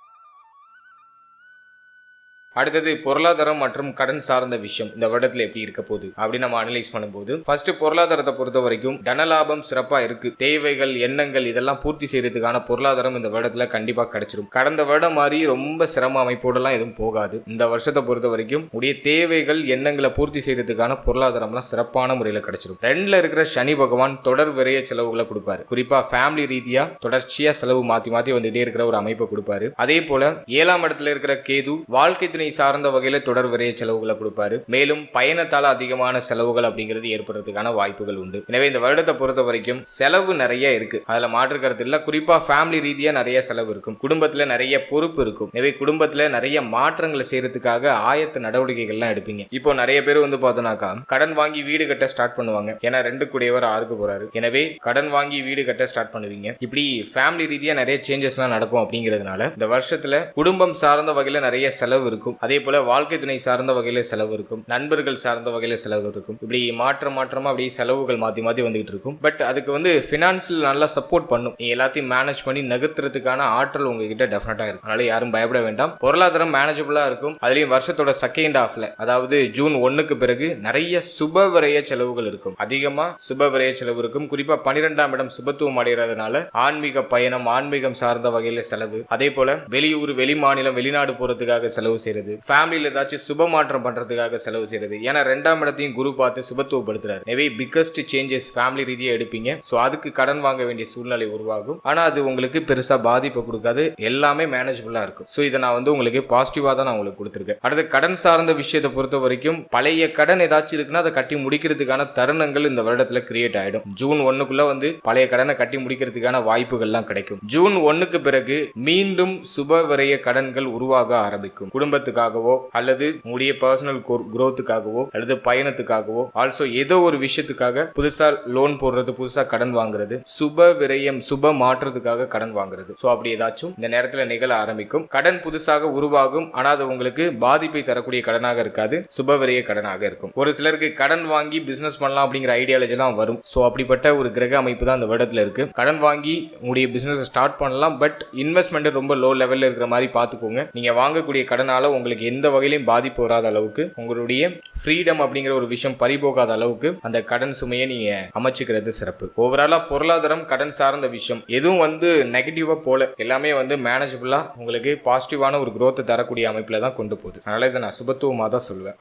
அடுத்தது பொருளாதாரம் மற்றும் கடன் சார்ந்த விஷயம் இந்த வருடத்துல எப்படி இருக்க போகுது அப்படின்னு நம்ம அனலைஸ் பண்ணும்போது ஃபர்ஸ்ட் பொருளாதாரத்தை பொறுத்த வரைக்கும் தனலாபம் சிறப்பா இருக்கு. தேவைகள், எண்ணங்கள் இதெல்லாம் பூர்த்தி செய்யறதுக்கான பொருளாதாரம் இந்த வருடத்துல கண்டிப்பா கிடைச்சிடும். கடந்த வருடம் மாதிரி ரொம்ப சிரம அமைப்போடலாம் எதுவும் போகாது. இந்த வருஷத்தை பொறுத்த வரைக்கும் உடைய தேவைகள், எண்ணங்களை பூர்த்தி செய்யறதுக்கான பொருளாதாரம்லாம் சிறப்பான முறையில் கிடைச்சிடும். 2ல இருக்கிற சனி பகவான் தொடர் விரைய செலவுகளை கொடுப்பாரு. குறிப்பா ஃபேமிலி ரீதியா தொடர்ச்சியா செலவு மாத்தி மாத்தி வந்துட்டே இருக்கிற ஒரு அமைப்பை கொடுப்பாரு. அதே போல 7ஆம் இடத்துல இருக்கிற கேது வாழ்க்கை துணை சார்ந்த வகையில தொடர் விரைய செலவுகளை கொடுப்பாரு. மேலும் பயணத்தால அதிகமான செலவுகள் அப்படிங்கிறது ஏற்படுறதுக்கான வாய்ப்புகள் உண்டு. எனவே இந்த வருடத்தை பொறுத்த வரைக்கும் செலவு நிறைய இருக்கு, அதுல மாற்று கருத்து இல்ல. குறிப்பா ஃபேமிலி ரீதியா நிறைய செலவு இருக்கும், குடும்பத்துல நிறைய பொறுப்பு இருக்கும். எனவே குடும்பத்துல நிறைய மாற்றங்களை செய்யறதுக்காக ஆயத்த நடவடிக்கைகள்லாம் எடுப்பீங்க. இப்போ நிறைய பேர் வந்து பார்த்தோம்னாக்கா கடன் வாங்கி வீடு கட்ட ஸ்டார்ட் பண்ணுவாங்க. ஏன்னா 2 கூடியவர் 6க்கு போறாரு. எனவே கடன் வாங்கி வீடு கட்ட ஸ்டார்ட் பண்ணுவீங்க. இப்படி ஃபேமிலி ரீதியா நிறைய சேஞ்சஸ் எல்லாம் நடக்கும். அப்படிங்கிறதுனால இந்த வருஷத்துல குடும்பம் சார்ந்த வகையில நிறைய செலவு இருக்கும். அதே போல வாழ்க்கை துணை சார்ந்த வகையில செலவு இருக்கும், நண்பர்கள் சார்ந்த வகையில செலவு இருக்கும். இப்படி மாற்றமா அப்படியே செலவுகள் மாத்தி மாத்தி வந்துகிட்டு இருக்கும். பட் அதுக்கு வந்து பினான்சியல் நல்லா சப்போர்ட் பண்ணும். நீங்க எல்லாத்தையும் மேனேஜ் பண்ணி நகர்த்துறதுக்கான ஆற்றல் உங்ககிட்ட டெஃபினட்டா இருக்கும். அதனால யாரும் பயப்பட வேண்டாம். பொருளாதாரம் மேனேஜபிளா இருக்கும். அதுலயும் வருஷத்தோட செகண்ட் ஹாஃப்ல, அதாவது ஜூன் 1க்கு பிறகு நிறைய சுப விரய செலவுகள் இருக்கும். அதிகமா சுப விரய செலவு இருக்கும். குறிப்பா 12ஆம் இடம் சுபத்துவம் அடைகிறதுனால ஆன்மீக பயணம், ஆன்மீகம் சார்ந்த வகையில செலவு, அதே போல வெளியூர், வெளி மாநிலம், வெளிநாடு போறதுக்காக செலவு செய்யறது, ஃபேமிலியில ஏதாச்சும் சுப மாற்றம் பண்றதுக்காக செலவு செய்யறது. ஏன்னா 2ஆம் இடத்தையும் குரு பார்த்து சுபத்துவப்படுத்துறாரு. எனவே பிக்கஸ்ட் சேஞ்சஸ் ஃபேமிலி ரீதியா எடுப்பீங்க. சோ அதுக்கு கடன் வாங்க வேண்டிய சூழ்நிலை உருவாகும். ஆனா அது உங்களுக்கு பெருசா பாதிப்பு கொடுக்காது, எல்லாமே மேனேஜபிளா இருக்கும். சோ இதை நான் வந்து உங்களுக்கு பாசிட்டிவா தான் நான் உங்களுக்கு கொடுத்துருக்கேன். அடுத்து கடன் சார்ந்த விஷயத்தை பொறுத்த வரைக்கும் பழைய கடன் ஏதாச்சும் இருக்குன்னா அதை கட்டி முடிக்கிறதுக்கான தருணங்கள் இந்த வருடத்துல கிரியேட் ஆயிடும். ஜூன் 1க்குள்ள வந்து பழைய கடனை கட்டி முடிக்கிறதுக்கான வாய்ப்புகள்லாம் கிடைக்கும். ஜூன் 1க்கு பிறகு மீண்டும் சுப விரய கடன்கள் உருவாக ஆரம்பிக்கும். குடும்பத்துக்காகவோ அல்லது உங்களுடைய பர்சனல் குரோத்துக்காகவோ அல்லது பயணத்துக்காகவோ, ஆல்சோ ஏதோ ஒரு விஷயத்துக்காக புதுசா லோன் போடுறது, புதுசா கடன் வாங்குறது, சுப விரயம், சுப மாற்றத்துக்காக கடன் வாங்குறது. சோ அப்படி ஏதாச்சும் இந்த நேரத்துல நிகழ ஆரம்பிக்கும். கடன் புதுசாக உருவாகும். ஆனா அது உங்களுக்கு பாதிப்பை தரக்கூடிய கடனாக இருக்காது, சுப விரய கடனாக இருக்கும். ஒரு சிலருக்கு கடன் வாங்கி பிசினஸ் பண்ணலாம் அப்படிங்கிற ஐடியாலஜி எல்லாம் வரும். சோ அப்படிப்பட்ட ஒரு கிரக அமைப்பு தான் இந்த வருடத்துல இருக்கு. கடன் வாங்கி உங்களுடைய பிசினஸ் ஸ்டார்ட் பண்ணலாம். பட் இன்வெஸ்ட்மெண்ட் ரொம்ப லோ லெவல்ல இருக்கிற மாதிரி பாத்துக்கோங்க. நீங்க வாங்கக்கூடிய கடனால உங்களுக்கு எந்த வகையிலும் பாதிப்பு வராத அளவுக்கு, உங்களுடைய ஃப்ரீடம் அப்படிங்கிற ஒரு விஷயம் பறிபோகாத அளவுக்கு அந்த கடன் சுமையை நீங்க அமைச்சுக்கிறது சிறப்பு. ஓவராலா பொருளாதாரம், கடன் சார்ந்த விஷயம் எதுவும் வந்து நெகட்டிவா போல, எல்லாமே வந்து மேனேஜபிளா உங்களுக்கு பாசிட்டிவான ஒரு growth தரக்கூடிய அமைப்புல தான் கொண்டு போகுது. அதனால இதை நான் சுபத்துவமா தான் சொல்லுவேன்.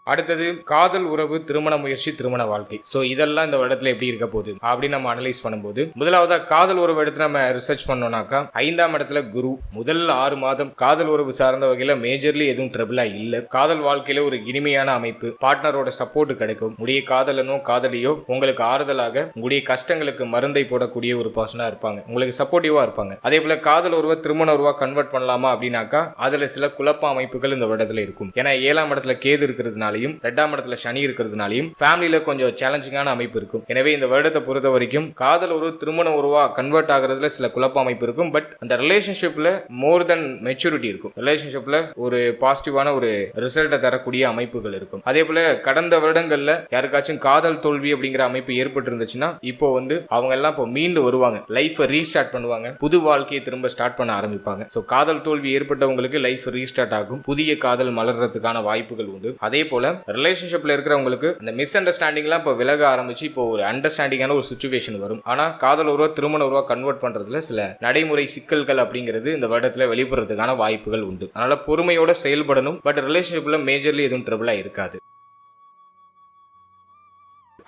அடுத்தது காதல் உறவு, திருமண முயற்சி, திருமண வாழ்க்கை. சோ இதெல்லாம் இந்த வருடத்துல எப்படி இருக்க போகுது அப்படின்னு நம்ம அனலைஸ் பண்ணும்போது, முதலாவதா காதல் உறவு எடுத்து நம்ம ரிசர்ச் பண்ணோம்னாக்கா 5ஆம் இடத்துல குரு. முதல் 6 மாதம் காதல் உறவு சார்ந்த வகையில மேஜர்லி எதுவும் ட்ரபிளா இல்ல. காதல் வாழ்க்கையில ஒரு இனிமையான அமைப்பு, பார்ட்னரோட சப்போர்ட் கிடைக்கும். உடைய காதலனோ காதலியோ உங்களுக்கு ஆறுதலாக, உங்களுடைய கஷ்டங்களுக்கு மருந்தை போடக்கூடிய ஒரு பர்சனா இருப்பாங்க, உங்களுக்கு சப்போர்ட்டிவா இருப்பாங்க. அதே போல காதல் உறவை திருமண உறவா கன்வெர்ட் பண்ணலாமா அப்படின்னாக்கா அதுல சில குழப்ப அமைப்புகள் இந்த வருடத்துல இருக்கும். ஏன்னா 7ஆம் இடத்துல கேது இருக்கிறதுனால, 2ஆம் இடத்துல சனி இருக்கிறதுனாலையும் ஃபேமிலியில கொஞ்சம் சேலஞ்சிங்கான அமைப்பு இருக்கும். எனவே இந்த வருடத்தை பொறுத்த வரைக்கும் காதல் ஒரு திருமண உறவா கன்வெர்ட் ஆகிறதுல சில குழப்ப அமைப்பு இருக்கும். பட் அந்த ரிலேஷன்ஷிப்ல மோர் தென் மெச்சூரிட்டி இருக்கும். ரிலேஷன்ஷிப்ல ஒரு பாசிட்டிவான ஒரு ரிசல்ட்டை தரக்கூடிய அமைப்புகள் இருக்கும். அதே போல கடந்த வருடங்கள்ல யாருக்காச்சும் காதல் தோல்வி அப்படிங்கிற அமைப்பு ஏற்பட்டு இருந்துச்சுன்னா இப்போ வந்து அவங்க எல்லாம் இப்போ மீண்டு வருவாங்க, லைஃப் ரீஸ்டார்ட் பண்ணுவாங்க, புது வாழ்க்கையை திரும்ப ஸ்டார்ட் பண்ண ஆரம்பிப்பாங்க. சோ காதல் தோல்வி ஏற்பட்டவங்களுக்கு லைஃப் ரீஸ்டார்ட் ஆகும், புதிய காதல் மலர்றதுக்கான வாய்ப்புகள் உண்டு. அதே போல ரிலேஷன்ஷிப்ல இருக்கிறவங்களுக்கு அந்த மிஸ் அண்டர்ஸ்டாண்டிங்லாம் இப்போ விலக ஆரம்பிச்சு இப்போ ஒரு அண்டர்ஸ்டாண்டிங்கான ஒரு சிச்சுவேஷன் வரும். ஆனா காதல் உறவா திருமண உறவா கன்வெர்ட் பண்றதுல சில நடைமுறை சிக்கல்கள் அப்படிங்கிறது இந்த வருடத்துல வெளிப்படுறதுக்கான வாய்ப்புகள் உண்டு. அதனால பொறுமையோட செயல்படணும். பட் ரிலேஷன்ஷிப்ல மேஜர்லி எதுவும் ட்ரபிளா இருக்காது.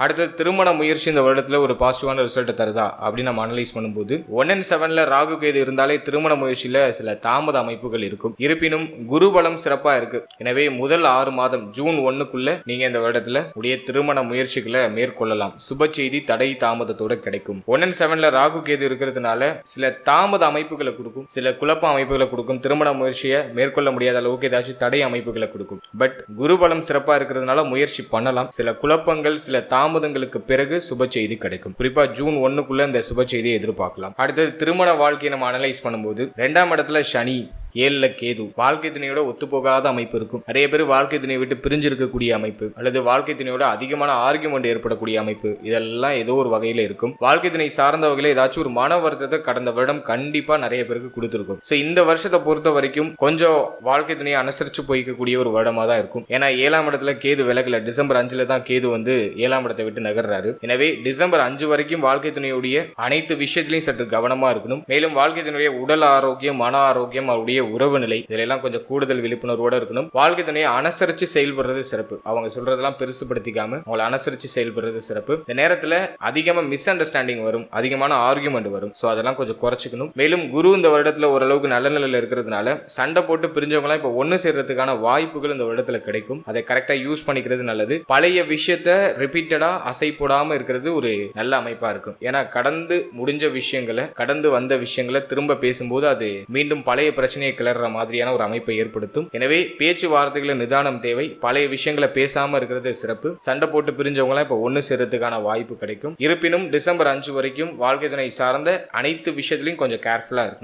அடுத்தது திருமண முயற்சி இந்த வருடத்துல ஒரு பாசிட்டிவான ரிசல்ட் தருதா அப்படின்னு நம்ம அனலைஸ் பண்ணும்போது 1 and 7ல ராகு கேது இருந்தாலே திருமண முயற்சியில சில தாமத அமைப்புகள் இருக்கும். இருப்பினும் குரு பலம் சிறப்பா இருக்கு. எனவே முதல் 6 மாதம் ஜூன் 1க்குள்ள நீங்க இந்த வருடத்துல உடைய திருமண முயற்சிகளை மேற்கொள்ளலாம். சுப செய்தி தடை தாமதத்தோட கிடைக்கும். 1 and 7ல ராகு கேது இருக்கிறதுனால சில தாமத அமைப்புகளை கொடுக்கும், சில குழப்ப அமைப்புகளை கொடுக்கும். திருமண முயற்சியை மேற்கொள்ள முடியாத அளவுக்கு ஏதாச்சும் தடை அமைப்புகளை கொடுக்கும். பட் குரு பலம் சிறப்பா இருக்கிறதுனால முயற்சி பண்ணலாம். சில குழப்பங்கள், சில தாமதங்களுக்கு பிறகு சுப செய்தி கிடைக்கும். குறிப்பா ஜூன் 1க்குள்ள இந்த சுப செய்தியை எதிர்பார்க்கலாம். அடுத்தது திருமண வாழ்க்கையை நம்ம அனலைஸ் பண்ணும்போது 2ஆம் இடத்துல சனி, 7ல கேது, வாழ்க்கை துணையோட ஒத்துப்போகாத அமைப்பு இருக்கும். நிறைய பேர் வாழ்க்கை துணையை விட்டு பிரிஞ்சிருக்கக்கூடிய அமைப்பு அல்லது வாழ்க்கை துணையோட அதிகமான ஆர்குமெண்ட் ஏற்படக்கூடிய அமைப்பு, இதெல்லாம் ஏதோ ஒரு வகையில இருக்கும். வாழ்க்கை துணை சார்ந்த வகையில ஏதாச்சும் ஒரு மன வருத்தத்தை கடந்த வருடம் கண்டிப்பா நிறைய பேருக்கு கொடுத்துருக்கும். சோ இந்த வருஷத்தை பொறுத்த வரைக்கும் கொஞ்சம் வாழ்க்கை துணையை அனுசரிச்சு போய்க்கக்கூடிய ஒரு வருடமா தான் இருக்கும். ஏன்னா 7ஆம் இடத்துல கேது விலகல. டிசம்பர் 5ல தான் கேது வந்து 7ஆம் இடத்தை விட்டு நகர்றாரு. எனவே டிசம்பர் 5 வரைக்கும் வாழ்க்கை துணையுடைய அனைத்து விஷயத்திலையும் சற்று கவனமா இருக்கணும். மேலும் வாழ்க்கை துணையுடைய உடல் ஆரோக்கியம், மன ஆரோக்கியம், அவருடைய உறவு நிலை இதெல்லாம் கொஞ்சம் கூடுதல் விழிப்புணர்வோட இருக்கணும். வாழ்க்கை துணையை அனுசரிச்சு செயல்படுறது சிறப்பு. அவங்க சொல்றதெல்லாம் பெருசுபடுத்திக்காம அவங்களை அனுசரிச்சு செயல்படுறது சிறப்பு. இந்த நேரத்துல அதிகமா மிஸ் அண்டர்ஸ்டாண்டிங் வரும், அதிகமான ஆர்குமெண்ட் வரும். சோ அதெல்லாம் கொஞ்சம் குறைச்சிக்கணும். மேலும் குரு இந்த வருடத்துல ஓரளவுக்கு நல்ல நிலையில இருக்கிறதுனால சண்டை போட்டு பிரிஞ்சவங்க எல்லாம் இப்ப ஒன்னு சேர்றதுக்கான வாய்ப்புகள் இந்த வருடத்துல கிடைக்கும். அதை கரெக்டா யூஸ் பண்ணிக்கிறது நல்லது. பழைய விஷயத்த ரிப்பீட்டடா அசை போடாம இருக்கிறது ஒரு நல்ல அமைப்பா இருக்கும். ஏன்னா கடந்து முடிஞ்ச விஷயங்களை, கடந்து வந்த விஷயங்களை திரும்ப பேசும்போது அது மீண்டும் பழைய பிரச்சனையை கிளற மாதிரியான ஒரு அமைப்பை ஏற்படுத்தும். எனவே பேச்சுவார்த்தைகளை நிதானம் தேவை. பழைய விஷயங்களை பேசாம இருக்கிறது சிறப்பு. சண்டை போட்டு பிரிஞ்சவங்க இப்ப ஒன்னு சேர்றதுக்கான வாய்ப்பு கிடைக்கும். இருப்பினும் டிசம்பர் 5 வரைக்கும் வாழ்க்கை துணை சார்ந்த அனைத்து விஷயத்திலையும் கொஞ்சம் கேர்ஃபுல்லா இருக்கும்.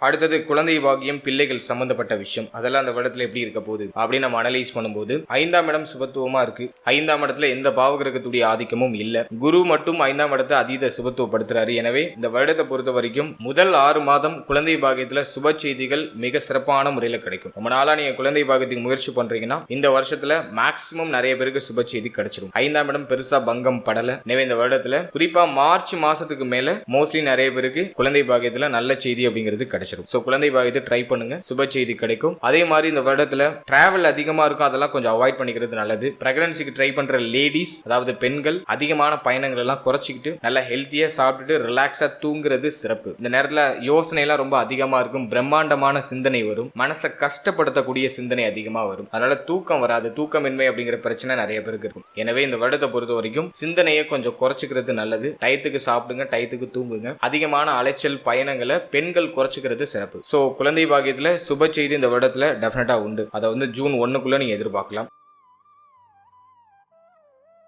அடுத்தது குழந்தை பாக்கியம், பிள்ளைகள் சம்பந்தப்பட்ட விஷயம். அதெல்லாம் அந்த இடத்துல எப்படி இருக்க போகுது அப்படின்னு நம்ம அனலைஸ் பண்ணும்போது 5ஆம் இடம் சுபத்துவமா இருக்கு. 5ஆம் இடத்துல எந்த பாவகிரகத்துடைய ஆதிக்கமும் இல்ல. குரு மட்டும் 5ஆம் இடத்தை அதீத சுபத்துவப்படுத்துறாரு. எனவே இந்த வருடத்தை பொறுத்த வரைக்கும் முதல் 6 மாதம் குழந்தை பாக்கியத்துல சுப செய்திகள் மிக சிறப்பான முறையில கிடைக்கும். ரொம்ப நாளா நீங்க குழந்தை பாக்கியத்துக்கு முயற்சி பண்றீங்கன்னா இந்த வருஷத்துல மேக்சிமம் நிறைய பேருக்கு சுப செய்தி கிடைச்சிடும். 5ஆம் இடம் பெருசா பங்கம் படல. எனவே இந்த வருடத்துல குறிப்பா மார்ச் மாசத்துக்கு மேல மோஸ்ட்லி நிறைய பேருக்கு குழந்தை பாக்கியத்துல நல்ல செய்தி அப்படிங்கிறது கிடைச்சிடும். சோ குழந்தை பாக்கியத்தை ட்ரை பண்ணுங்க, சுப செய்தி கிடைக்கும். அதே மாதிரி இந்த வருடத்துல டிராவல் அதிகமா இருக்கும், அதெல்லாம் கொஞ்சம் அவாய்ட் பண்ணிக்கிறது நல்லது. பிரெக்னன்சிக்கு ட்ரை பண்ற லேடிஸ், அதாவது பெண்கள், அதிகமான பயணங்கள் எல்லாம் குறைச்சிக்கிட்டு நல்லா ஹெல்த்தியா சாப்பிட்டுட்டு ரிலாக்ஸா தூங்குறது சிறப்பு. இந்த நேரத்துல யோசனை எல்லாம் ரொம்ப அதிகமா இருக்கும், பிரம்மாண்டமான சிந்தனை வரும், மனசை கஷ்டப்படுத்தக்கூடிய சிந்தனை அதிகமா வரும். அதனால தூக்கம் வராது, தூக்கமின்மை அப்படிங்கிற பிரச்சனை நிறைய பேருக்கு இருக்கும். எனவே இந்த வருடத்தை பொறுத்த வரைக்கும் சிந்தனையை கொஞ்சம் குறைச்சிக்கிறது நல்லது. டயத்துக்கு சாப்பிடுங்க, டயத்துக்கு தூங்குங்க. அதிகமான அலைச்சல் பயணங்களை பெண்கள் குறைச்சிக்கிறது சிறப்பு. சோ குழந்தை பாக்கியத்துல சுப செய்தி இந்த வருடத்துல டெஃபினட்டா உண்டு. அதை ஜூன் 1க்குள்ள நீங்க எதிர்பார்க்கலாம்.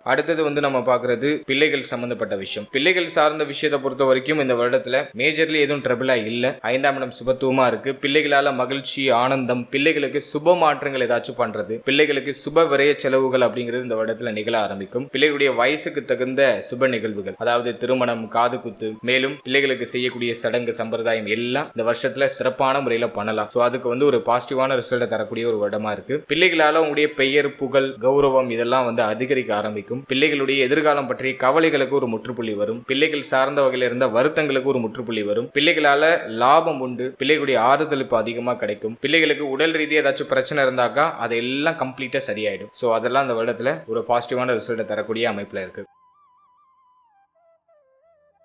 அடுத்தது நம்ம பாக்குறது பிள்ளைகள் சம்பந்தப்பட்ட விஷயம். பிள்ளைகள் சார்ந்த விஷயத்தை பொறுத்த வரைக்கும் இந்த வருடத்துல மேஜர்லி எதுவும் ட்ரபிளா இல்ல. 5ஆம் இடம் சுபத்துவமா இருக்கு. பிள்ளைகளால மகிழ்ச்சி, ஆனந்தம், பிள்ளைகளுக்கு சுப மாற்றங்கள் ஏதாச்சும் பண்றது, பிள்ளைகளுக்கு சுப விரய செலவுகள் அப்படிங்கிறது இந்த வருடத்துல நிகழ ஆரம்பிக்கும். பிள்ளைகளுடைய வயசுக்கு தகுந்த சுப நிகழ்வுகள், அதாவது திருமணம், காது குத்து, மேலும் பிள்ளைகளுக்கு செய்யக்கூடிய சடங்கு சம்பிரதாயம் எல்லாம் இந்த வருஷத்துல சிறப்பான முறையில பண்ணலாம். சோ அதுக்கு ஒரு பாசிட்டிவான ரிசல்ட் தரக்கூடிய ஒரு வருடமா இருக்கு. பிள்ளைகளால உங்களுடைய பெயர், புகழ், கௌரவம் இதெல்லாம் அதிகரிக்க ஆரம்பிக்கும். பிள்ளைகளுடைய எதிர்காலம் பற்றிய கவலைகளுக்கு ஒரு முற்றுப்புள்ளி வரும். பிள்ளைகள் சார்ந்த வகையில் இருந்த வருத்தங்களுக்கு ஒரு முற்றுப்புள்ளி வரும். பிள்ளைகளால லாபம் உண்டு. பிள்ளைகளுடைய ஆறுதல் இப்ப அதிகமா கிடைக்கும். பிள்ளைகளுக்கு உடல் ரீதியா ஏதாச்சும் பிரச்சனை இருந்தாக்கா அதெல்லாம் கம்ப்ளீட்டா சரியாயிடும். சோ அதெல்லாம் அந்த வருடத்துல ஒரு பாசிட்டிவான ரிசல்ட் தரக்கூடிய அமைப்புல இருக்கு.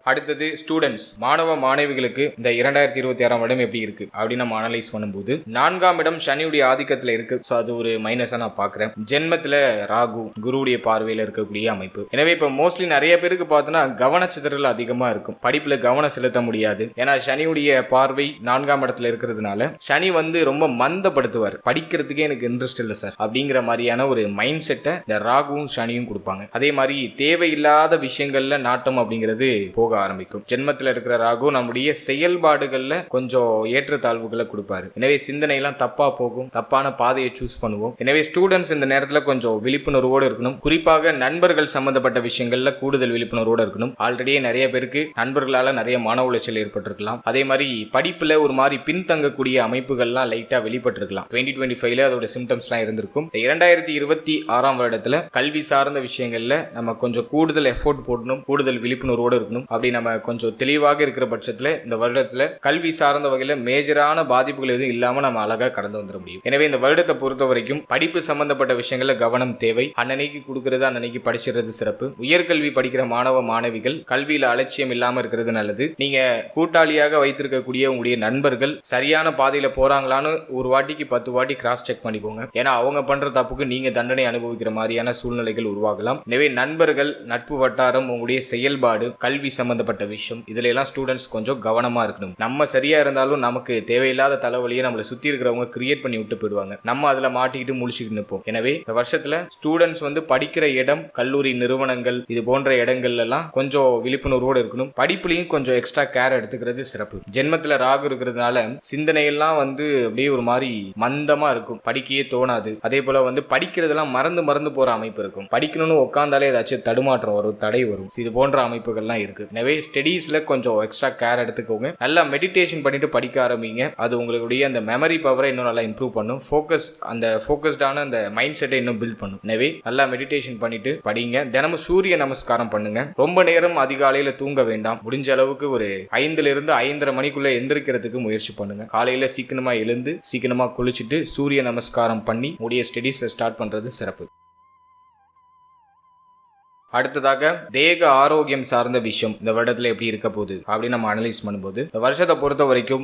அடுத்தது ஸ்டூடெண்ட்ஸ், மாணவ மாணவிகளுக்கு இந்த 2026ஆம் இடம் எப்படி இருக்கு அப்படின்னு நம்ம அனலைஸ் பண்ணும்போது 4ஆம் இடம் சனியுடைய ஆதிக்கத்துல இருக்கு. சோ அது ஒரு மைனஸா நான் பாக்குறேன். ஜென்மத்துல ராகு, குருவுடைய பார்வையில இருக்கக்கூடிய அமைப்பு. எனவே இப்ப மோஸ்ட்லி நிறைய பேருக்கு பார்த்தோன்னா கவனச்சிதறல் அதிகமா இருக்கும். படிப்புல கவனம் செலுத்த முடியாது. ஏன்னா சனியுடைய பார்வை 4ஆம் இடத்துல இருக்கிறதுனால சனி ரொம்ப மந்தப்படுத்துவார். படிக்கிறதுக்கே எனக்கு இன்ட்ரெஸ்ட் இல்லை சார் அப்படிங்கிற மாதிரியான ஒரு மைண்ட் செட்டை இந்த ராகுவும் சனியும் கொடுப்பாங்க. அதே மாதிரி தேவையில்லாத விஷயங்கள்ல நாட்டம் அப்படிங்கிறது போக ஆரம்பிக்கும். ஜென்மத்தில் இருக்கிற ராகு நம்முடைய செயல்பாடுகள்ல கொஞ்சம் ஏற்றத்தாழ்வுகளை கொடுப்பாரு. எனவே சிந்தனை எல்லாம் தப்பா போகும், தப்பான பாதையை சூஸ் பண்ணுவோம். எனவே ஸ்டூடெண்ட்ஸ் இந்த நேரத்துல கொஞ்சம் விழிப்புணர்வோடு இருக்கணும். குறிப்பாக நண்பர்கள் சம்பந்தப்பட்ட விஷயங்கள்ல கூடுதல் விழிப்புணர்வோடு இருக்கணும். ஆல்ரெடியே நிறைய பேருக்கு நண்பர்களால நிறைய மன உளைச்சல் ஏற்பட்டிருக்கலாம். அதே மாதிரி படிப்புல ஒரு மாதிரி பின்தங்கக்கூடிய அமைப்புகள்லாம் லைட்டா வெளிப்பட்டிருக்கலாம். 2025ல அதோட சிம்டம்ஸ் எல்லாம் இருந்திருக்கும். 2026ஆம் வருடத்துல கல்வி சார்ந்த விஷயங்கள்ல நம்ம கொஞ்சம் கூடுதல் எஃபோர்ட் போடணும், கூடுதல் விழிப்புணர்வோடு இருக்கணும். அப்படி நம்ம கொஞ்சம் தெளிவாக இருக்கிற பட்சத்துல இந்த வருடத்துல கல்வி சார்ந்த வகையில மேஜரான பாதிப்புகள் எதுவும் இல்லாம நம்ம அழகா கடந்து வந்துட முடியும். எனவே இந்த வருடத்தை பொறுத்த வரைக்கும் படிப்பு சம்பந்தப்பட்ட விஷயங்கள்ல கவனம் தேவை. அன்னன்னைக்கு கொடுக்கறது அன்னன்னைக்கு படிச்சிருது சிறப்பு. உயர்கல்வி படிக்கிற மாணவ மாணவிகள் கல்வியில அலட்சியம் இல்லாம இருக்கிறது நல்லது. நீங்க கூட்டாளியாக வைத்திருக்கக்கூடிய உங்களுடைய நண்பர்கள் சரியான பாதையில போறாங்களான்னு ஒரு வாட்டிக்கு 10 வாட்டி கிராஸ் செக் பண்ணிக்கோங்க. ஏன்னா அவங்க பண்ற தப்புக்கு நீங்க தண்டனை அனுபவிக்கிற மாதிரியான சூழ்நிலைகள் உருவாகலாம். எனவே நண்பர்கள், நட்பு வட்டாரம், உங்களுடைய செயல்பாடு, கல்வி சம்பந்தப்பட்ட விஷயம் இதுல எல்லாம் ஸ்டூடெண்ட்ஸ் கொஞ்சம் கவனமா இருக்கணும். நம்ம சரியா இருந்தாலும் நமக்கு தேவையில்லாத தலைவலியை நம்மளை சுத்தி இருக்கிறவங்க கிரியேட் பண்ணி விட்டு போயிடுவாங்க. நம்ம அதுல மாட்டிக்கிட்டு முழிச்சுட்டு நிற்போம். எனவே இந்த வருஷத்துல ஸ்டூடெண்ட்ஸ் படிக்கிற இடம், கல்லூரி நிறுவனங்கள் இது போன்ற இடங்கள்ல எல்லாம் கொஞ்சம் விழிப்புணர்வோடு இருக்கணும். படிப்புலையும் கொஞ்சம் எக்ஸ்ட்ரா கேர் எடுத்துக்கிறது சிறப்பு. ஜென்மத்துல ராகு இருக்கிறதுனால சிந்தனை எல்லாம் அப்படியே ஒரு மாதிரி மந்தமா இருக்கும். படிக்கையே தோணாது. அதே போல படிக்கிறதெல்லாம் மறந்து போற அமைப்பு இருக்கும். படிக்கணும்னு உட்கார்ந்தாலே ஏதாச்சும் தடுமாற்றம் வரும், தடை வரும். இது போன்ற அமைப்புகள்லாம் இருக்கு. எனவே ஸ்டடீஸ்ல கொஞ்சம் எக்ஸ்ட்ரா கேர் எடுத்துக்கோங்க. நல்லா மெடிடேஷன் பண்ணிட்டு படிக்க ஆரம்பிங்க. அது உங்களுடைய அந்த மெமரி பவரை இன்னும் நல்லா இம்ப்ரூவ் பண்ணும். ஃபோக்கஸ்டான அந்த மைண்ட் செட்டை இன்னும் பில்ட் பண்ணும். எனவே நல்லா மெடிடேஷன் பண்ணிட்டு படிங்க. தினமும் சூரிய நமஸ்காரம் பண்ணுங்க. ரொம்ப நேரம் அதிகாலையில தூங்க வேண்டாம். முடிஞ்ச அளவுக்கு ஒரு 5 இருந்து 5:30 மணிக்குள்ள எந்திரிக்கிறதுக்கு முயற்சி பண்ணுங்க. காலையில சீக்கிரமா எழுந்து சீக்கிரமா குளிச்சுட்டு சூரிய நமஸ்காரம் பண்ணி உடைய ஸ்டடீஸை ஸ்டார்ட் பண்றது சிறப்பு. அடுத்ததாக தேக ஆரோக்கியம் சார்ந்த விஷயம் இந்த வருடத்துல எப்படி இருக்க போகுது அப்படின்னு நம்ம அனலைஸ் பண்ணும்போது, இந்த வருஷத்தை பொறுத்த வரைக்கும்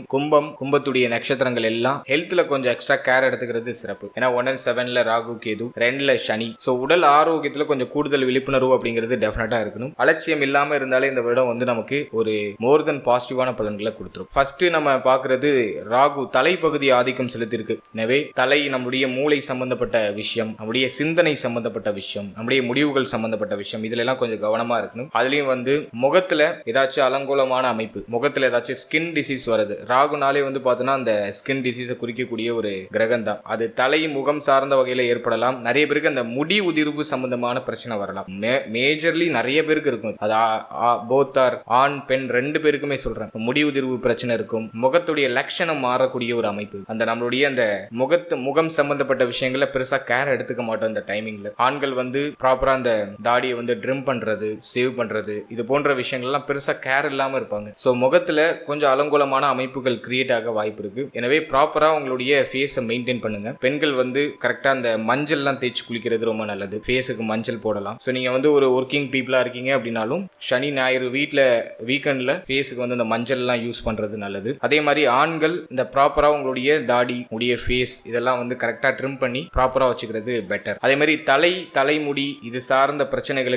கும்பத்துடைய நட்சத்திரங்கள் எல்லாம் ஹெல்த்ல கொஞ்சம் எக்ஸ்ட்ரா கேர் எடுத்துக்கிறது சிறப்பு. ஏன்னா 1 and 7ல ராகு கேது, 2ல சனி. சோ உடல் ஆரோக்கியத்துல கொஞ்சம் கூடுதல் விழிப்புணர்வு அப்படிங்கிறது டெஃபினட்டா இருக்கணும். அலட்சியம் இல்லாம இருந்தாலே இந்த வருடம் நமக்கு ஒரு மோர் தென் பாசிட்டிவான பலன்களை கொடுத்துரும். ஃபர்ஸ்ட் நம்ம பாக்குறது ராகு தலைப்பகுதி ஆதிக்கம் செலுத்திருக்கு. எனவே தலை நம்முடைய மூளை சம்பந்தப்பட்ட விஷயம், நம்முடைய சிந்தனை சம்பந்தப்பட்ட விஷயம், நம்முடைய முடிவுகள் சம்பந்தப்பட்ட விஷயம், இதுல எல்லாம் கொஞ்சம் கவனமா இருக்கணும். அதுலயும் முகத்துல ஏதாச்சும் அலங்கோலமான அமைப்பு, முகத்துல ஏதாச்சும் ஸ்கின் டிசீஸ் வருது. ராகுனாலே பார்த்தோன்னா அந்த ஸ்கின் டிசீஸை குறிக்கக்கூடிய ஒரு கிரகம் தான். அது தலை முகம் சார்ந்த வகையில ஏற்படலாம். நிறைய பேருக்கு அந்த முடி உதிர்வு சம்பந்தமான பிரச்சனை வரலாம். மேஜர்லி நிறைய பேருக்கு இருக்கும். அது போத் ஆர் ஆண் பெண் 2 பேருக்குமே சொல்றேன். முடி உதிர்வு பிரச்சனை இருக்கும். முகத்துடைய லட்சணம் மாறக்கூடிய ஒரு அமைப்பு. அந்த நம்மளுடைய அந்த முகம் சம்பந்தப்பட்ட விஷயங்களை பெருசா கேர் எடுத்துக்க மாட்டோம். அந்த டைமிங்ல ஆண்கள் ப்ராப்பரா அந்த தாடியை ட்ரிம் பண்றது, சேவ் பண்றது, இது போன்ற விஷயங்கள்லாம் பெருசா கேர் இல்லாம இருப்பாங்க. சோ முகத்துல கொஞ்சம் அலங்கோலமான அமைப்புகள் கிரியேட் ஆக வாய்ப்பு இருக்கு. எனவே ப்ராப்பரா உங்களுடைய ஃபேஸை மெயின்டைன் பண்ணுங்க. பெண்கள் கரெக்டா அந்த மஞ்சள் எல்லாம் தேய்ச்சி குளிக்கிறது ரொம்ப நல்லது. ஃபேஸுக்கு மஞ்சள் போடலாம். சோ நீங்க ஒரு ஒர்க்கிங் பீப்புளா இருக்கீங்க அப்படின்னாலும் சனி ஞாயிறு வீக்கெண்ட்ல ஃபேஸுக்கு அந்த மஞ்சள் எல்லாம் யூஸ் பண்றது நல்லது. அதே மாதிரி ஆண்கள் இந்த ப்ராப்பரா உங்களுடைய தாடி, உடைய ஃபேஸ் இதெல்லாம் கரெக்டா ட்ரிம் பண்ணி ப்ராப்பரா வச்சுக்கிறது பெட்டர். அதே மாதிரி தலைமுடி இது சார்ந்த பிரச்சனைகளுக்கு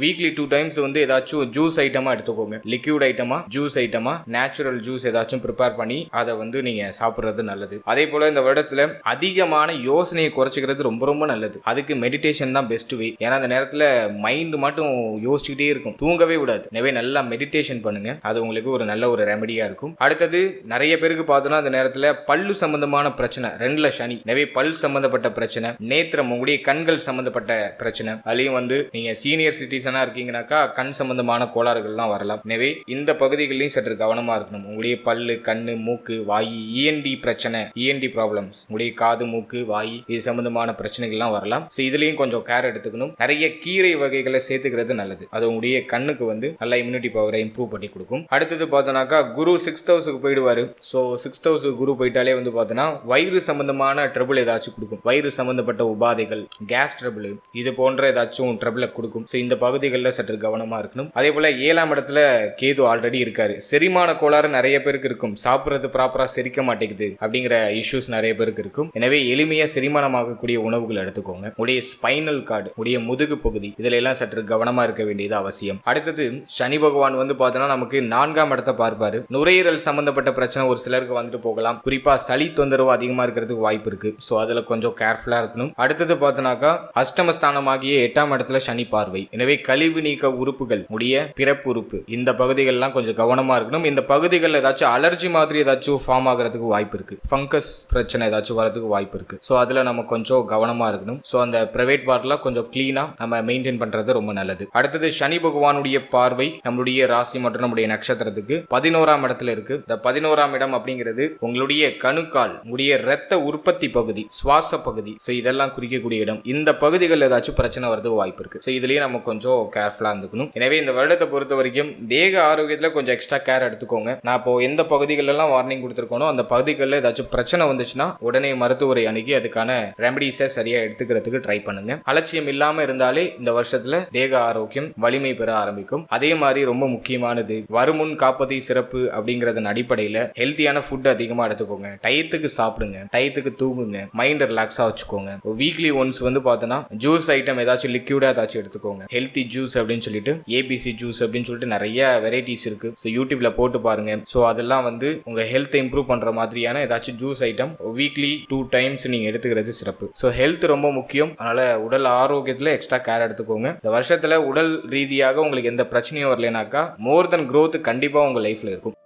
வீக்லி 2 times ஏதாச்சும் ஜூஸ் ஐட்டமா எடுத்துக்கோங்க. லிக்விட் ஐட்டமா, ஜூஸ் ஐட்டமா, நேச்சுரல் ஜூஸ் ஏதாச்சும் ப்ரிப்பேர் பண்ணி அதை நீங்க சாப்பிடுறது நல்லது. அதே போல இந்த வருடத்துல அதிகமான யோசனையை குறைச்சிக்கிறது ரொம்ப ரொம்ப நல்லது. அதுக்கு மெடிடேஷன் தான் பெஸ்ட் வே. ஏன்னா அந்த நேரத்துல மைண்ட் மட்டும் யோசிச்சுக்கிட்டே இருக்கும், தூங்கவே விடாது. எனவே நல்லா மெடிடேஷன் பண்ணுங்க. அது உங்களுக்கு ஒரு நல்ல ஒரு ரெமடியா இருக்கும். அடுத்தது நிறைய பேருக்கு பார்த்தோம்னா அந்த நேரத்துல பல்லு சம்பந்தமான பிரச்சனை, 2ல சனி. எனவே பல் சம்பந்தப்பட்ட பிரச்சனை, நேத்திரம் உங்களுடைய கண்கள் சம்பந்தப்பட்ட பிரச்சனை, அதுலயும் நீங்க சீனியர் சிட்டிசனா இருக்கீங்கன்னாக்கா கண் சம்பந்தமான கோளாறுகள்லாம் வரலாம். எனவே இந்த பகுதிகளிலும் சற்று கவனமா இருக்கணும். உங்களுடைய பல்லு, கண்ணு, மூக்கு, வாயு, இஎன்டி பிரச்சனை, இஎன்டி ப்ராப்ளம்ஸ், உங்களுடைய காது, மூக்கு, வாயு இது சம்பந்தமான பிரச்சனைகள்லாம் வரலாம். ஸோ இதுலயும் கொஞ்சம் கேர் எடுத்துக்கணும். நிறைய கீரை வகைகளை சேர்த்துக்கிறது நல்லது. அது உங்களுடைய கண்ணுக்கு நல்ல இம்யூனிட்டி பவரை இம்ப்ரூவ் பண்ணி கொடுக்கும். அடுத்தது பார்த்தோன்னாக்கா குரு 6th ஹவுஸுக்கு போயிடுவாரு. ஸோ 6th ஹவுஸுக்கு குரு போயிட்டாலே பார்த்தோன்னா வயிறு சம்பந்தமான ட்ரபிள் ஏதாச்சும் கொடுக்கும். வயிறு சம்பந்தப்பட்ட உபாதைகள், கேஸ் ட்ரபிள் இது போன்ற ஏதாச்சும் ட்ரபிளை கொடுக்கும். இந்த பகுதிகளில் சற்று கவனமா இருக்கணும். அதே போல 7ஆம் இடத்துல கேது ஆல்ரெடி இருக்காரு. செரிமான கோளாறு நிறைய பேருக்கு இருக்கும். சாப்பிடுறது ப்ராப்பரா செரிக்க மாட்டேங்குது அப்படிங்கிற இஷ்யூஸ் நிறைய பேருக்கு இருக்கும். எனவே எளிமையா செரிமானமாகக்கூடிய உணவுகள் எடுத்துக்கோங்க. உடைய ஸ்பைனல் கார்டு, உடைய முதுகு பகுதி இதுல எல்லாம் சற்று கவனமா இருக்க வேண்டியது அவசியம். அடுத்தது சனி பகவான் பார்த்தோன்னா நமக்கு 4ஆம் இடத்தை பார்ப்பாரு. நுரையீரல் சம்பந்தப்பட்ட பிரச்சனை ஒரு சிலருக்கு போகலாம். குறிப்பா சளி தொந்தரவு அதிகமா இருக்கிறதுக்கு வாய்ப்பு இருக்கு. சோ அதுல கொஞ்சம் கேர்ஃபுல்லா இருக்கணும். அடுத்தது பார்த்தோன்னாக்கா அஷ்டமஸ்தானமாகிய 8ஆம் இடத்துல சனி பார்வை. எனவே கழிவு நீக்க உறுப்புகள், உடைய பிறப்பு உறுப்பு இந்த பகுதிகள்லாம் கொஞ்சம் கவனமா இருக்கணும். இந்த பகுதிகள் ஏதாச்சும் அலர்ஜி மாதிரி ஏதாச்சும் ஃபார்ம் ஆகிறதுக்கு வாய்ப்பு இருக்கு. ஃபங்கஸ் பிரச்சனை ஏதாச்சும் வரதுக்கு வாய்ப்பு இருக்கு. சோ அதுல நம்ம கொஞ்சம் கவனமா இருக்கணும். சோ அந்த பிரைவேட் பார்ட்ல கொஞ்சம் கிளீனா நம்ம மெயின்டைன் பண்றது ரொம்ப நல்லது. அடுத்தது சனி பகவானுடைய பார்வை நம்மளுடைய ராசி மற்றும் நம்முடைய நட்சத்திரத்துக்கு 11ஆம் இடத்துல இருக்கு. இந்த 11ஆம் இடம் அப்படிங்கிறது உங்களுடைய கணுக்கால், உங்களுடைய ரத்த உற்பத்தி பகுதி, சுவாச பகுதி. சோ இதெல்லாம் குறிக்கக்கூடிய இடம். இந்த பகுதிகள் ஏதாச்சும் பிரச்சனை வரதுக்கு வாய்ப்பு இருக்கு. சோ இதுலயே நம்ம கொஞ்சம் கேர்ஃபுல்லா இருந்துக்கணும். எனவே இந்த வருடத்தை பொறுத்த வரைக்கும் தேக ஆரோக்கியத்துல கொஞ்சம் எக்ஸ்ட்ரா கேர் எடுத்துக்கோங்க. நான் இப்போ எந்த பகுதிகள் எல்லாம் வார்னிங் கொடுத்திருக்கோனோ அந்த பகுதிகளில் ஏதாச்சும் பிரச்சனை வந்துச்சுன்னா உடனே மருத்துவரை அணுகி அதுக்கான ரெமடிஸை சரியா எடுத்துக்கிறதுக்கு ட்ரை பண்ணுங்க. அலட்சியம் இல்லாம இருந்தாலே இந்த வருஷத்துல தேக ஆரோக்கியம் வலிமை பெற ஆரம்பிக்கும். அதே மாதிரி ரொம்ப முக்கியமானது வருமுன் காப்பதை சிறப்பு அப்படிங்கறதன் அடிப்படையில ஹெல்த்தியான ஃபுட் அதிகமா எடுத்துக்கோங்க. டயத்துக்கு சாப்பிடுங்க, டயத்துக்கு தூங்குங்க, மைண்ட் ரிலாக்ஸா வச்சுக்கோங்க. வீக்லி ஒன்ஸ் பார்த்தோன்னா ஜூஸ் ஐட்டம் ஏதாச்சும் லிக்விடா ஏதாச்சும் எடுத்துக்கோங்க. ஹெல்த்தி ஜூஸ் அப்படின்னு சொல்லிட்டு ஏபிசி ஜூஸ் அப்படின்னு சொல்லிட்டு நிறைய வெரைட்டிஸ் இருக்கு. ஸோ யூடியூப்ல போட்டு பாருங்க. ஸோ அதெல்லாம் உங்க ஹெல்த்தை இம்ப்ரூவ் பண்ற மாதிரியான ஏதாச்சும் ஜூஸ் ஐட்டம் வீக்லி 2 times நீங்க எடுத்துக்கிறது சிறப்பு. ஸோ ஹெல்த் ரொம்ப முக்கியம். அதனால உடல் ஆரோக்கியத்துல எக்ஸ்ட்ரா கேர் எடுத்துக்கோங்க. இந்த வருஷத்துல உடல் ரீதியாக உங்களுக்கு எந்த பிரச்சனையும் வரலனாக்கா மோர் தென் growth கண்டிப்பா உங்க லைஃப்ல இருக்கும்.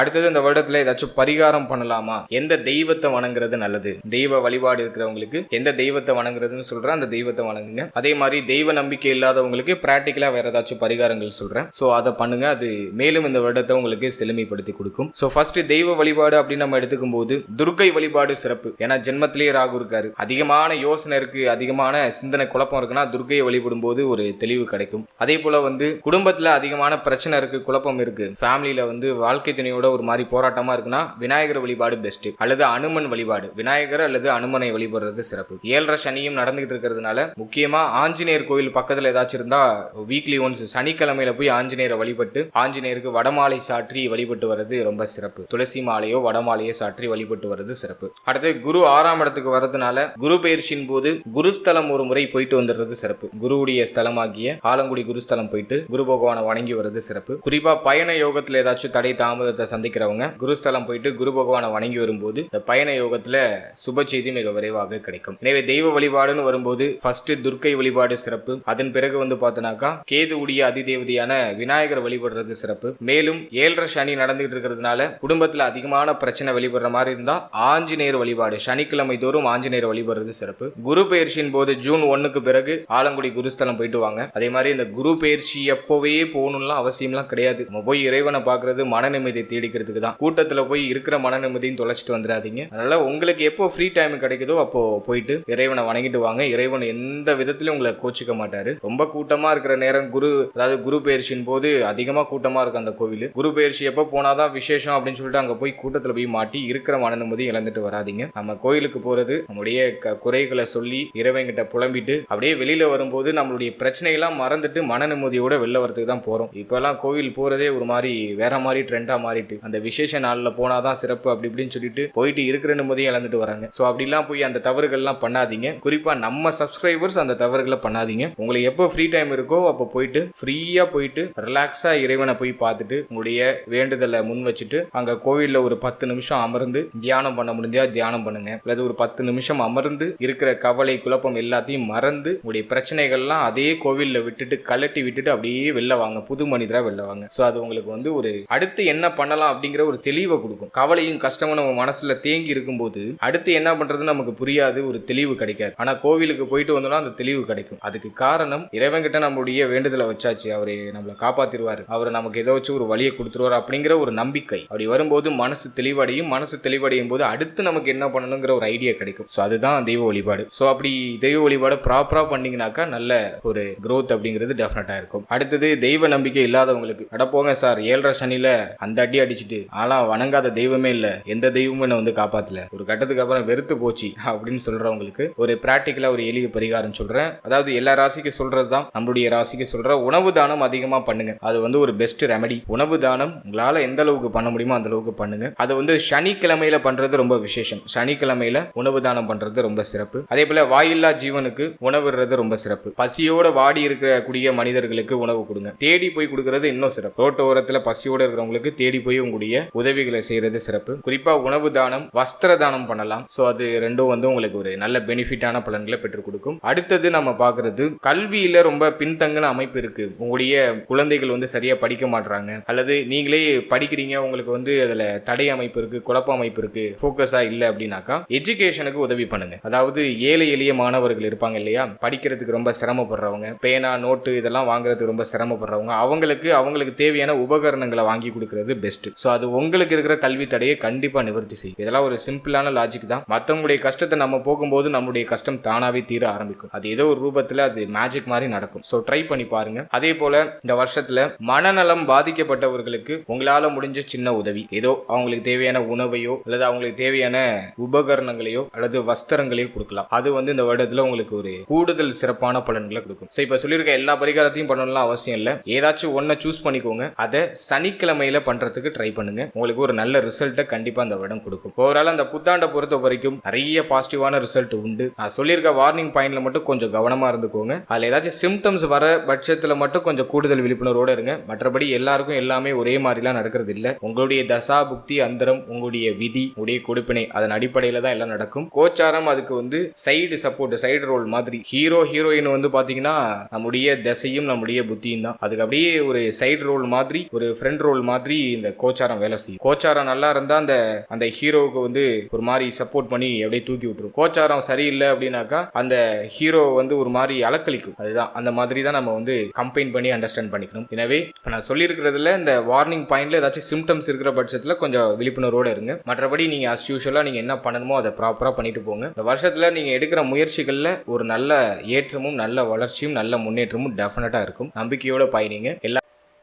அடுத்தது இந்த வருடத்துல ஏதாச்சும் பரிகாரம் பண்ணலாமா, எந்த தெய்வத்தை வணங்குறது நல்லது, தெய்வ வழிபாடு இருக்கிறவங்களுக்கு எந்த தெய்வத்தை வணங்குறதுன்னு சொல்றேன், அந்த தெய்வத்தை வணங்குங்க. அதே மாதிரி தெய்வ நம்பிக்கை இல்லாதவங்களுக்கு பிராக்டிக்கலா வேற ஏதாச்சும் பரிகாரங்கள் சொல்றேன், சோ அதை பண்ணுங்க. அது மேலும் இந்த வருடத்தை உங்களுக்கு செழுமைப்படுத்தி கொடுக்கும். சோ ஃபர்ஸ்ட் தெய்வ வழிபாடு அப்படின்னு நம்ம எடுத்துக்கும் போது துர்க்கை வழிபாடு சிறப்பு. ஏன்னா ஜென்மத்திலேயே ராகு இருக்காரு, அதிகமான யோசனை இருக்கு, அதிகமான சிந்தனை குழப்பம் இருக்குன்னா துர்க்கையை வழிபடும் போது ஒரு தெளிவு கிடைக்கும். அதே போல குடும்பத்துல அதிகமான பிரச்சனை இருக்கு, குழப்பம் இருக்கு, ஃபேமிலியில வாழ்க்கை துணையோட ஒரு மாதிரி போராட்டமா இருக்குன்னா விநாயகர் வழிபாடு பெஸ்ட், அல்லது அனுமன் வழிபாடு, விநாயகர் அல்லது அனுமனை வழிபடுறது சிறப்பு. 7.5 சனியும் நடந்துகிட்டு இருக்கிறதுனால முக்கியமா ஆஞ்சநேயர் கோயில் பக்கத்துல ஏதாச்சும் இருந்தா வீக்லி ஒன்ஸ் சனிக்கிழமையில போய் ஆஞ்சநேயரை வழிபட்டு ஆஞ்சநேயருக்கு வடமாலை சாற்றி வழிபட்டு வர்றது ரொம்ப சிறப்பு. துளசி மாலையோ வடமாலையோ சாற்றி வழிபட்டு வர்றது சிறப்பு. அடுத்து குரு 6ஆம் இடத்துக்கு வர்றதுனால குரு பயிற்சியின் போது குருஸ்தலம் ஒரு முறை போயிட்டு வந்துடுறது சிறப்பு. குருவுடைய ஸ்தலமாகிய ஆலங்குடி குருஸ்தலம் போயிட்டு குரு பகவானை வணங்கி வர்றது சிறப்பு. குறிப்பா பயண யோகத்துல ஏதாச்சும் தடை தாமதத்தை சந்திக்கிறவங்க குருஸ்தலம் போயிட்டு குரு பகவானை வணங்கி வரும்போது இந்த பயண யோகத்துல சுப செய்தி மிக விரைவாக கிடைக்கும். எனவே தெய்வ வழிபாடுன்னு வரும்போது ஃபர்ஸ்ட் துர்க்கை வழிபாடு சிறப்பு. அதன் பிறகு பார்த்தோம்னாக்கா கேது உடைய அதிதேவதையான விநாயகர் வழிபடுறது சிறப்பு. மேலும் 7.5 சனி நடந்துகிட்டு இருக்கிறதுனால குடும்பத்துல அதிகமான பிரச்சனை வெளிப்படுற மாதிரி இருந்தா ஆஞ்சநேயர் வழிபாடு சனிக்கிழமை தோறும் ஆஞ்சநேயர் வழிபடுறது சிறப்பு. குரு பயிற்சியின் போது ஜூன் 1க்கு பிறகு ஆலங்குடி குருஸ்தலம் போயிட்டு வாங்க. அதே மாதிரி இந்த குரு பயிற்சி எப்பவே போகணும்லாம் அவசியம்லாம் கிடையாது. நம்ம போய் இறைவனை பாக்குறது மன நிம்மதியை தேடிக்கிறதுக்கு தான். கூட்டத்துல போய் இருக்கிற மன நிம்மதியும் தொலைச்சிட்டு வந்துடாதீங்க. அதனால உங்களுக்கு எப்போ ஃப்ரீ டைம் கிடைக்குதோ அப்போ போயிட்டு இறைவனை வணங்கிட்டு வாங்க. இறைவன் எந்த விதத்திலும் உங்களை கோச்சிக்க மாட்டாரு. ரொம்ப கூட்டமா இருக்கிற நேரம் குரு பயிற்சியின் போது அதிகமா கூட்டமா இருக்கும் அந்த கோவில். குரு பயிற்சி எப்போ போனாதான் விசேஷம் அப்படின்னு சொல்லிட்டு அங்க போய் கூட்டத்துல போய் மாட்டி இருக்கிற மன நிம்மதி இழந்துட்டு வராதிங்க. நம்ம கோயிலுக்கு போறது நம்முடைய குறைகளை சொல்லி இறைவன்கிட்ட புலம்பிட்டு அப்படியே வெளியில வரும்போது நம்மளுடைய பிரச்சனையெல்லாம் மறந்துட்டு மன நிம்மதியோட வெளில வரதுக்கு தான் போறோம். இப்பெல்லாம் கோவில் போறதே ஒரு மாதிரி வேற மாதிரி ட்ரெண்டா மாறிட்டு அந்த விசேஷ நாள்ல போனாதான் சிறப்பு அப்படி இப்படின்னு சொல்லிட்டு போயிட்டு இருக்கிற நிம்மதியை இழந்துட்டு வராங்க. சோ அப்படிலாம் போய் அந்த தவறுகள்லாம் பண்ணாதீங்க. குறிப்பா நம்ம சப்ஸ்கிரைபர்ஸ் அந்த தவறுகளை பண்ணாதீங்க. உங்களுக்கு எப்போ ஃப்ரீ டைம் இருக்கோ அப்போ போயிட்டு ஃப்ரீயா போயிட்டு ரிலாக்ஸா இறைவனை போய் பார்த்துட்டு உங்களுடைய வேண்டுதலை முன் வச்சுட்டு அங்க கோவில்ல ஒரு 10 நிமிஷம் அமர்ந்து தியானம் பண்ண முடிஞ்சா தியானம் பண்ணுங்க. அல்லது ஒரு 10 நிமிஷம் அமர்ந்து இருக்கிற கவலை குழப்பம் எல்லாத்தையும் மறந்து உங்களுடைய பிரச்சனைகள்லாம் அதே கோவில்ல விட்டுட்டு கலட்டி விட்டுட்டு அப்படியே வெளில வாங்க, புது மனிதரா வெளில வாங்க. சோ அது உங்களுக்கு ஒரு அடுத்து என்ன பண்ணலாம் அப்படிங்கிற ஒரு தெளிவை கொடுக்கும். கவலையும் கஷ்டமும் நம்ம மனசுல தேங்கி இருக்கும்போது அடுத்து என்ன பண்றது நமக்கு புரியாது, ஒரு தெளிவு கிடைக்காது. ஆனா கோவிலுக்கு போயிட்டு வந்தோம்னா அந்த தெளிவு கிடைக்கும். அதுக்கு காரணம் இறைவன்கிட்ட நம்மளுடைய வேண்டுதலை வச்சாச்சு, அவரை நம்மளை காப்பாத்திடுவாரு, அவர் நமக்கு ஏதோ வச்சு ஒரு வழியை கொடுத்துருவார் அப்படிங்கிற ஒரு நம்பிக்கை. அப்படி வரும்போது மனசு தெளிவடையும். மனசு தெளிவடையும் போது அடுத்து நமக்கு என்ன பண்ணணுங்கிற ஒரு ஐடியா கிடைக்கும். சோ அதுதான் தெய்வ வழிபாடு. சோ அப்படி தெய்வ வழிபாடு ப்ராப்பரா பண்ணீங்கன்னாக்கா நல்ல ஒரு growth அப்படிங்கிறது டெஃபினட்டா இருக்கும். அடுத்தது தெய்வ நம்பிக்கை இல்லாதவங்களுக்கு அடப்போங்க சார் 7.5 சனியில அந்த அடி அடிச்சுட்டு ஆனா வணங்காத தெய்வமே இல்ல, எந்த தெய்வமும் என்ன காப்பாத்தல, ஒரு கட்டத்துக்கு அப்புறம் வெறுத்து போச்சு அப்படின்னு சொல்றவங்களுக்கு ஒரு பிராக்டிக்கலா ஒரு எளிய பரிகாரம் சொல்றேன். அதாவது எல்லா ராசிக்கு சொல்றதுதான், நம்மளுடைய ராசிக்கு சொல்ற உணவு தானம் அதிகமா பண்ணுங்க. அது ஒரு பெஸ்ட் ரெமெடி. உணவு தானம் உங்களால எந்த அளவுக்கு பண்ண முடியுமோ அந்த அளவுக்கு பண்ணுங்க. அது சனிக்கிழமையில பண்றது ரொம்ப விசேஷம். சனிக்கிழமையில உணவு தானம் பண்றது ரொம்ப சிறப்பு. அதே போல வாயில்லா ஜீவனுக்கு உணவுறது ரொம்ப சிறப்பு. பசியோட வாடி இருக்கக்கூடிய மனிதர்களுக்கு உணவு கொடுங்க. தேடி போய் கொடுக்கறது இன்னும் சிறப்பு. ரோட்டு ஓரத்துல பசியோட இருக்கிறவங்களுக்கு தேடி போய் உங்களுடைய உதவிகளை செய்யறது சிறப்பு. குறிப்பா உணவு தானம், வஸ்திர தானம் பண்ணலாம். சோ அது ரெண்டும் உங்களுக்கு ஒரு நல்ல பெனிஃபிட்டான பலன்களை பெற்றுக் கொடுக்கும். அடுத்தது நம்ம பாக்குறது கல்வியில ரொம்ப பின்தங்கின அமைப்பு இருக்கு. உங்களுடைய குழந்தைகள் சரியா படிக்க மாட்டாங்க, அல்லது நீங்களே படிக்கிறீங்க உங்களுக்கு அதுல தடை அமைப்பு இருக்கு, குழப்ப அமைப்பு இருக்கு, போக்கஸா இல்ல அப்படின்னாக்கா எஜுகேஷனுக்கு உதவி பண்ணுங்க. அதாவது ஏழை எளிய மாணவர்கள் இருப்பாங்க இல்லையா, படிக்கிறதுக்கு ரொம்ப சிரமப்படுறவங்க, பேனா நோட்டு இதெல்லாம் வாங்குறதுக்கு ரொம்ப சிரமப்படுறவங்க, அவங்களுக்கு தேவையான உபகரணங்களை வாங்கி கொடுக்கிறது பெஸ்ட். சோ அது உங்களுக்கு இருக்கிற கல்வி தடையை கண்டிப்பா நிவர்த்தி செய்யும். இதெல்லாம் ஒரு சிம்பிளான லாஜிக் தான். மத்தவங்களுடைய கஷ்டத்தை நம்ம போகும்போது நம்மளுடைய கஷ்டம் தானாவே தீர ஆரம்பிக்கும். அது ஏதோ ஒரு ரூபத்துல அது மேஜிக் மாதிரி நடக்கும். சோ ட்ரை பண்ணி பாருங்க. அதே போல இந்த வருஷத்துல மனநலம் பாதிக்கப்பட்டவர்களுக்கு உங்களால முடிஞ்ச சின்ன உதவி, ஏதோ அவங்களுக்கு தேவையான உணவையோ அல்லது அவங்களுக்கு தேவையான உபகரணங்களையோ அல்லது வஸ்திரங்களையோ கொடுக்கலாம். அது இந்த வருடத்துல உங்களுக்கு ஒரு கூடுதல் சிறப்பான பலன்களை கொடுக்கும். சோ இப்ப சொல்லியிருக்க எல்லா பரிகாரத்தையும் பண்ணணும்லாம் அவசியம் இல்ல. ஏதாச்சும் ஒன்ன சூஸ் பண்ணிக்கோங்க. அதை சனிக்கிழமையில பண்றதுக்கு ட்ரை பண்ணுங்க. உங்களுக்கு ஒரு நல்ல ரிசல்ட்டை கண்டிப்பா அந்த வருடம் கொடுக்கும். ஓவரால் அந்த புத்தாண்டை பொறுத்த வரைக்கும் நிறைய பாசிட்டிவான ரிசல்ட் உண்டு. நான் சொல்லியிருக்க வார்னிங் பாயிண்ட்ல மட்டும் கொஞ்சம் கவனமா இருந்துக்கோங்க. அதுல ஏதாச்சும் சிம்டம்ஸ் வர பட்சத்துல மட்டும் கொஞ்சம் கூடுதல் விழிப்புணர்வோட இருங்க. மற்றபடி எல்லாருக்கும் எல்லாமே ஒரே மாதிரிலாம் நடக்கிறது இல்ல. உங்களுடைய தசா புக்தி அந்தரம், உங்களுடைய விதி, உங்களுடைய கொடுப்பினை, அதன் அடிப்படையில தான் எல்லாம் நடக்கும். கோச்சாரம் அதுக்கு சைடு சப்போர்ட், சைடு ரோல் மாதிரி. ஹீரோ ஹீரோயின் பாத்தீங்கன்னா நம்முடைய தசையும் நம்முடைய புத்தியும் தான். அதுக்கு அப்படியே ஒரு சைடு ரோல் மாதிரி, ஒரு ஃப்ரண்ட் ரோல் மாதிரி இந்த கோச்சாரம் வேலை செய்யும். கோச்சாரம் நல்லா இருந்தா அந்த ஹீரோவுக்கு வந்து ஒரு மாதிரி சப்போர்ட் பண்ணி அப்படியே தூக்கி விட்டுரும். கோச்சாரம் சரியில்லை அப்படின்னாக்கா அந்த ஹீரோ வந்து ஒரு மாதிரி அலக்களிக்கும். அதுதான் அந்த மாதிரி தான் நம்ம வந்து கம்பைன் பண்ணி அண்டர்ஸ்டாண்ட் பண்ணிக்கணும். எனவே இப்போ நான் சொல்லியிருக்கிறதுல இந்த வார்னிங் பாயிண்ட்ல ஏதாச்சும் சிம்டம்ஸ் இருக்கிற பட்சத்தில் கொஞ்சம் விழிப்புணர்வோடு இருங்க. மற்றபடி நீங்க அஸ் யூஷுவலா நீங்க என்ன பண்ணணுமோ அதை ப்ராப்பரா பண்ணிட்டு போங்க. இந்த வருஷத்துல நீங்க எடுக்கிற முயற்சிகள்ல ஒரு நல்ல ஏற்றமும் நல்ல வளர்ச்சியும் நல்ல முன்னேற்றமும் டெஃபினட்டா இருக்கும். நம்பிக்கையோட பயணிங்க.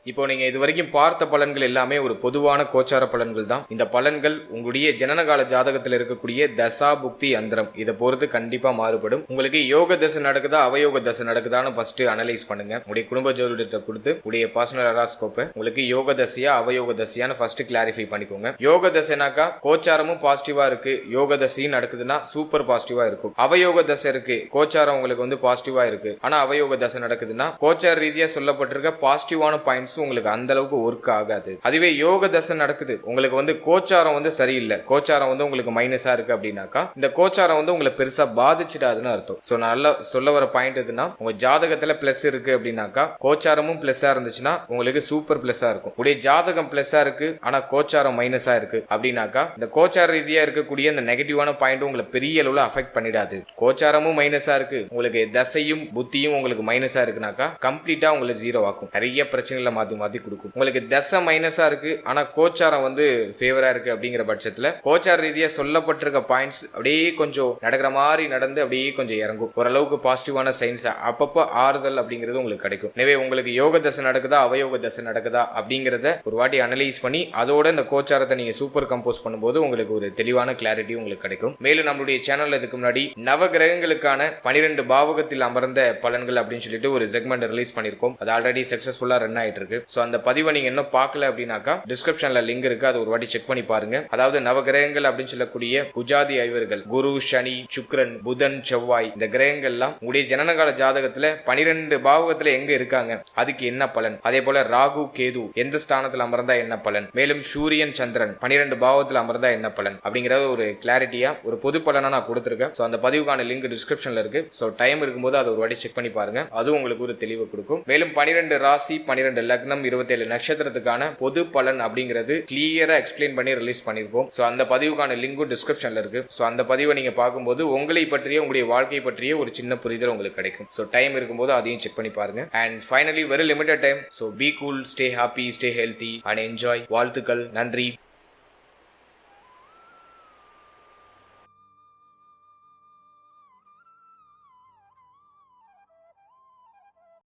இப்போ நீங்க இது வரைக்கும் பார்த்த பலன்கள் எல்லாமே ஒரு பொதுவான கோச்சார பலன்கள் தான். இந்த பலன்கள் உங்களுடைய ஜனனகால ஜாதகத்தில் இருக்கக்கூடிய தசா புக்தி அந்தரம் இதை பொறுத்து கண்டிப்பா மாறுபடும். உங்களுக்கு யோக தசை நடக்குதா அவயோக தசை நடக்குதான்னு ஃபர்ஸ்ட் அனலைஸ் பண்ணுங்க. உங்களுடைய குடும்ப ஜோதிடத்தை கொடுத்து உங்களுடைய பர்சனல் ஹராஸ்கோப்பை உங்களுக்கு யோக தசையா அவயோக தசையான்னு ஃபர்ஸ்ட் கிளாரிஃபை பண்ணிக்கோங்க. யோக தசைனாக்கா கோச்சாரமும் பாசிட்டிவா இருக்கு, யோக தசையும் நடக்குதுன்னா சூப்பர் பாசிட்டிவா இருக்கும். அவயோக தசை இருக்கு, கோச்சாரம் உங்களுக்கு வந்து பாசிட்டிவா இருக்கு, ஆனா அவயோக தசை நடக்குதுன்னா கோச்சார ரீதியா சொல்லப்பட்டிருக்க பாசிட்டிவான பாயிண்ட்ஸ் உங்களுக்கு அந்த அளவுக்கு ஒர்க் ஆகாது. அதுவே யோக தசை நடக்குது, உங்களுக்கு வந்து கோச்சாரம் வந்து சரியில்லை, கோச்சாரம் வந்து உங்களுக்கு மைனஸா இருக்கு அப்படின்னாக்கா இந்த கோச்சாரம் வந்து உங்களை பெருசா பாதிச்சிடாதுன்னு அர்த்தம். சோ நல்லா சொல்ல வர பாயிண்ட் எதுனா, உங்க ஜாதகத்துல பிளஸ் இருக்கு அப்படின்னாக்கா கோச்சாரமும் பிளஸ்ஸா இருந்துச்சுன்னா உங்களுக்கு சூப்பர் பிளஸ்ஸா இருக்கும். உடைய ஜாதகம் பிளஸ்ஸா இருக்கு ஆனா கோச்சாரம் மைனஸா இருக்கு அப்படின்னாக்கா இந்த கோச்சார ரீதியா இருக்கக்கூடிய இந்த நெகட்டிவான பாயிண்ட் உங்களை பெரிய அளவுல அஃபெக்ட் பண்ணிடாது. கோச்சாரமும் மைனஸா இருக்கு, உங்களுக்கு தசையும் புத்தியும் உங்களுக்கு மைனஸா இருக்குனாக்கா கம்ப்ளீட்டா உங்களை ஜீரோ ஆக்கும். நிறைய பிரச்சனைகளை மாத்தி கொடுக்கும். உங்களுக்கு தசை மைனஸா இருக்கு ஆனா கோச்சாரம் வந்து ஃபேவரா இருக்கு அப்படிங்கிற பட்சத்துல கோச்சார ரீதியா சொல்லப்பட்டிருக்க பாயிண்ட்ஸ் அப்படியே கொஞ்சம் நடக்கிற மாதிரி நடந்து அப்படியே கொஞ்சம் இறங்கும். ஓரளவுக்கு பாசிட்டிவான சைன்ஸ் அப்பப்போ ஆறுதல் அப்படிங்கிறது உங்களுக்கு கிடைக்கும். எனவே உங்களுக்கு யோக தசை நடக்குதா அவயோக தசை நடக்குதா அப்படிங்கறத ஒரு வாட்டி அனலைஸ் பண்ணி அதோட இந்த கோச்சாரத்தை நீங்க சூப்பர் கம்போஸ் பண்ணும்போது உங்களுக்கு ஒரு தெளிவான கிளாரிட்டி உங்களுக்கு கிடைக்கும். மேலும் நம்மளுடைய சேனல்ல இதுக்கு முன்னாடி நவ கிரகங்களுக்கான 12 பாவகத்தில் அமர்ந்த பலன்கள் அப்படின்னு சொல்லிட்டு ஒரு செக்மெண்ட் ரிலீஸ் பண்ணிருக்கோம். அது ஆல்ரெடி சக்சஸ்ஃபுல்லா ரன் ஆயிட்டு இருக்கு. சோ அந்த பதிவை நீங்க இன்னும் பார்க்கல அப்படின்னாக்கா டிஸ்கிரிப்ஷன்ல லிங்க் இருக்கு, அது ஒரு வாட்டி செக் பண்ணி பாருங்க. அதாவது நவகிரகங்கள் அப்படின்னு சொல்லக்கூடிய புஜாதி ஐவர்கள் குரு, சனி, சுக்கிரன், புதன், செவ்வாய் இந்த கிரகங்கள்லாம் உங்களுடைய ஜனனகால ஜாதகத்துல 12 பாவகத்துல எங்க இருக்காங்க, அதுக்கு என்ன பலன், அதே போல ராகு, கேது எந்த ஸ்தானத்துல அமர்ந்தா என்ன பலன், மேலும் சூரியன், சந்திரன் 12 பாவத்துல அமர்ந்தா என்ன பலன் அப்படிங்கறது ஒரு கிளாரிட்டியா ஒரு பொது பலனா நான் கொடுத்திருக்கேன். சோ அந்த பதிவுக்கான லிங்க் டிஸ்கிரிப்ஷன்ல இருக்கு. சோ டைம் இருக்கும்போது அதை ஒரு வாட்டி செக் பண்ணி பாருங்க, அதுவும் உங்களுக்கு ஒரு தெளிவு கொடுக்கும். மேலும் 12 ராசி, 12 லக்னம், 27 நட்சத்திரத்துக்கான பொது பலன் அப்படிங்கிறது கிளியரா எக்ஸ்பிளைன் பண்ணி ரிலீஸ் பண்ணிருக்கோம். சோ அந்த பதிவுக்கான லிங்கும் டிஸ்கிரிப்ஷன்ல இருக்கு. சோ அந்த பதிவை நீங்க பார்க்கும்போது உங்களை பற்றிய உங்களுடைய வாழ்க்கை பற்றிய ஒரு சின்ன புரிதல் உங்களுக்கு கிடைக்கும். சோ டைம் இருக்கும்போது அதையும் செக் பண்ணி பாருங்க. And finally very limited time. So be cool, stay happy, stay healthy and enjoy. வாழ்த்துக்கள், நன்றி.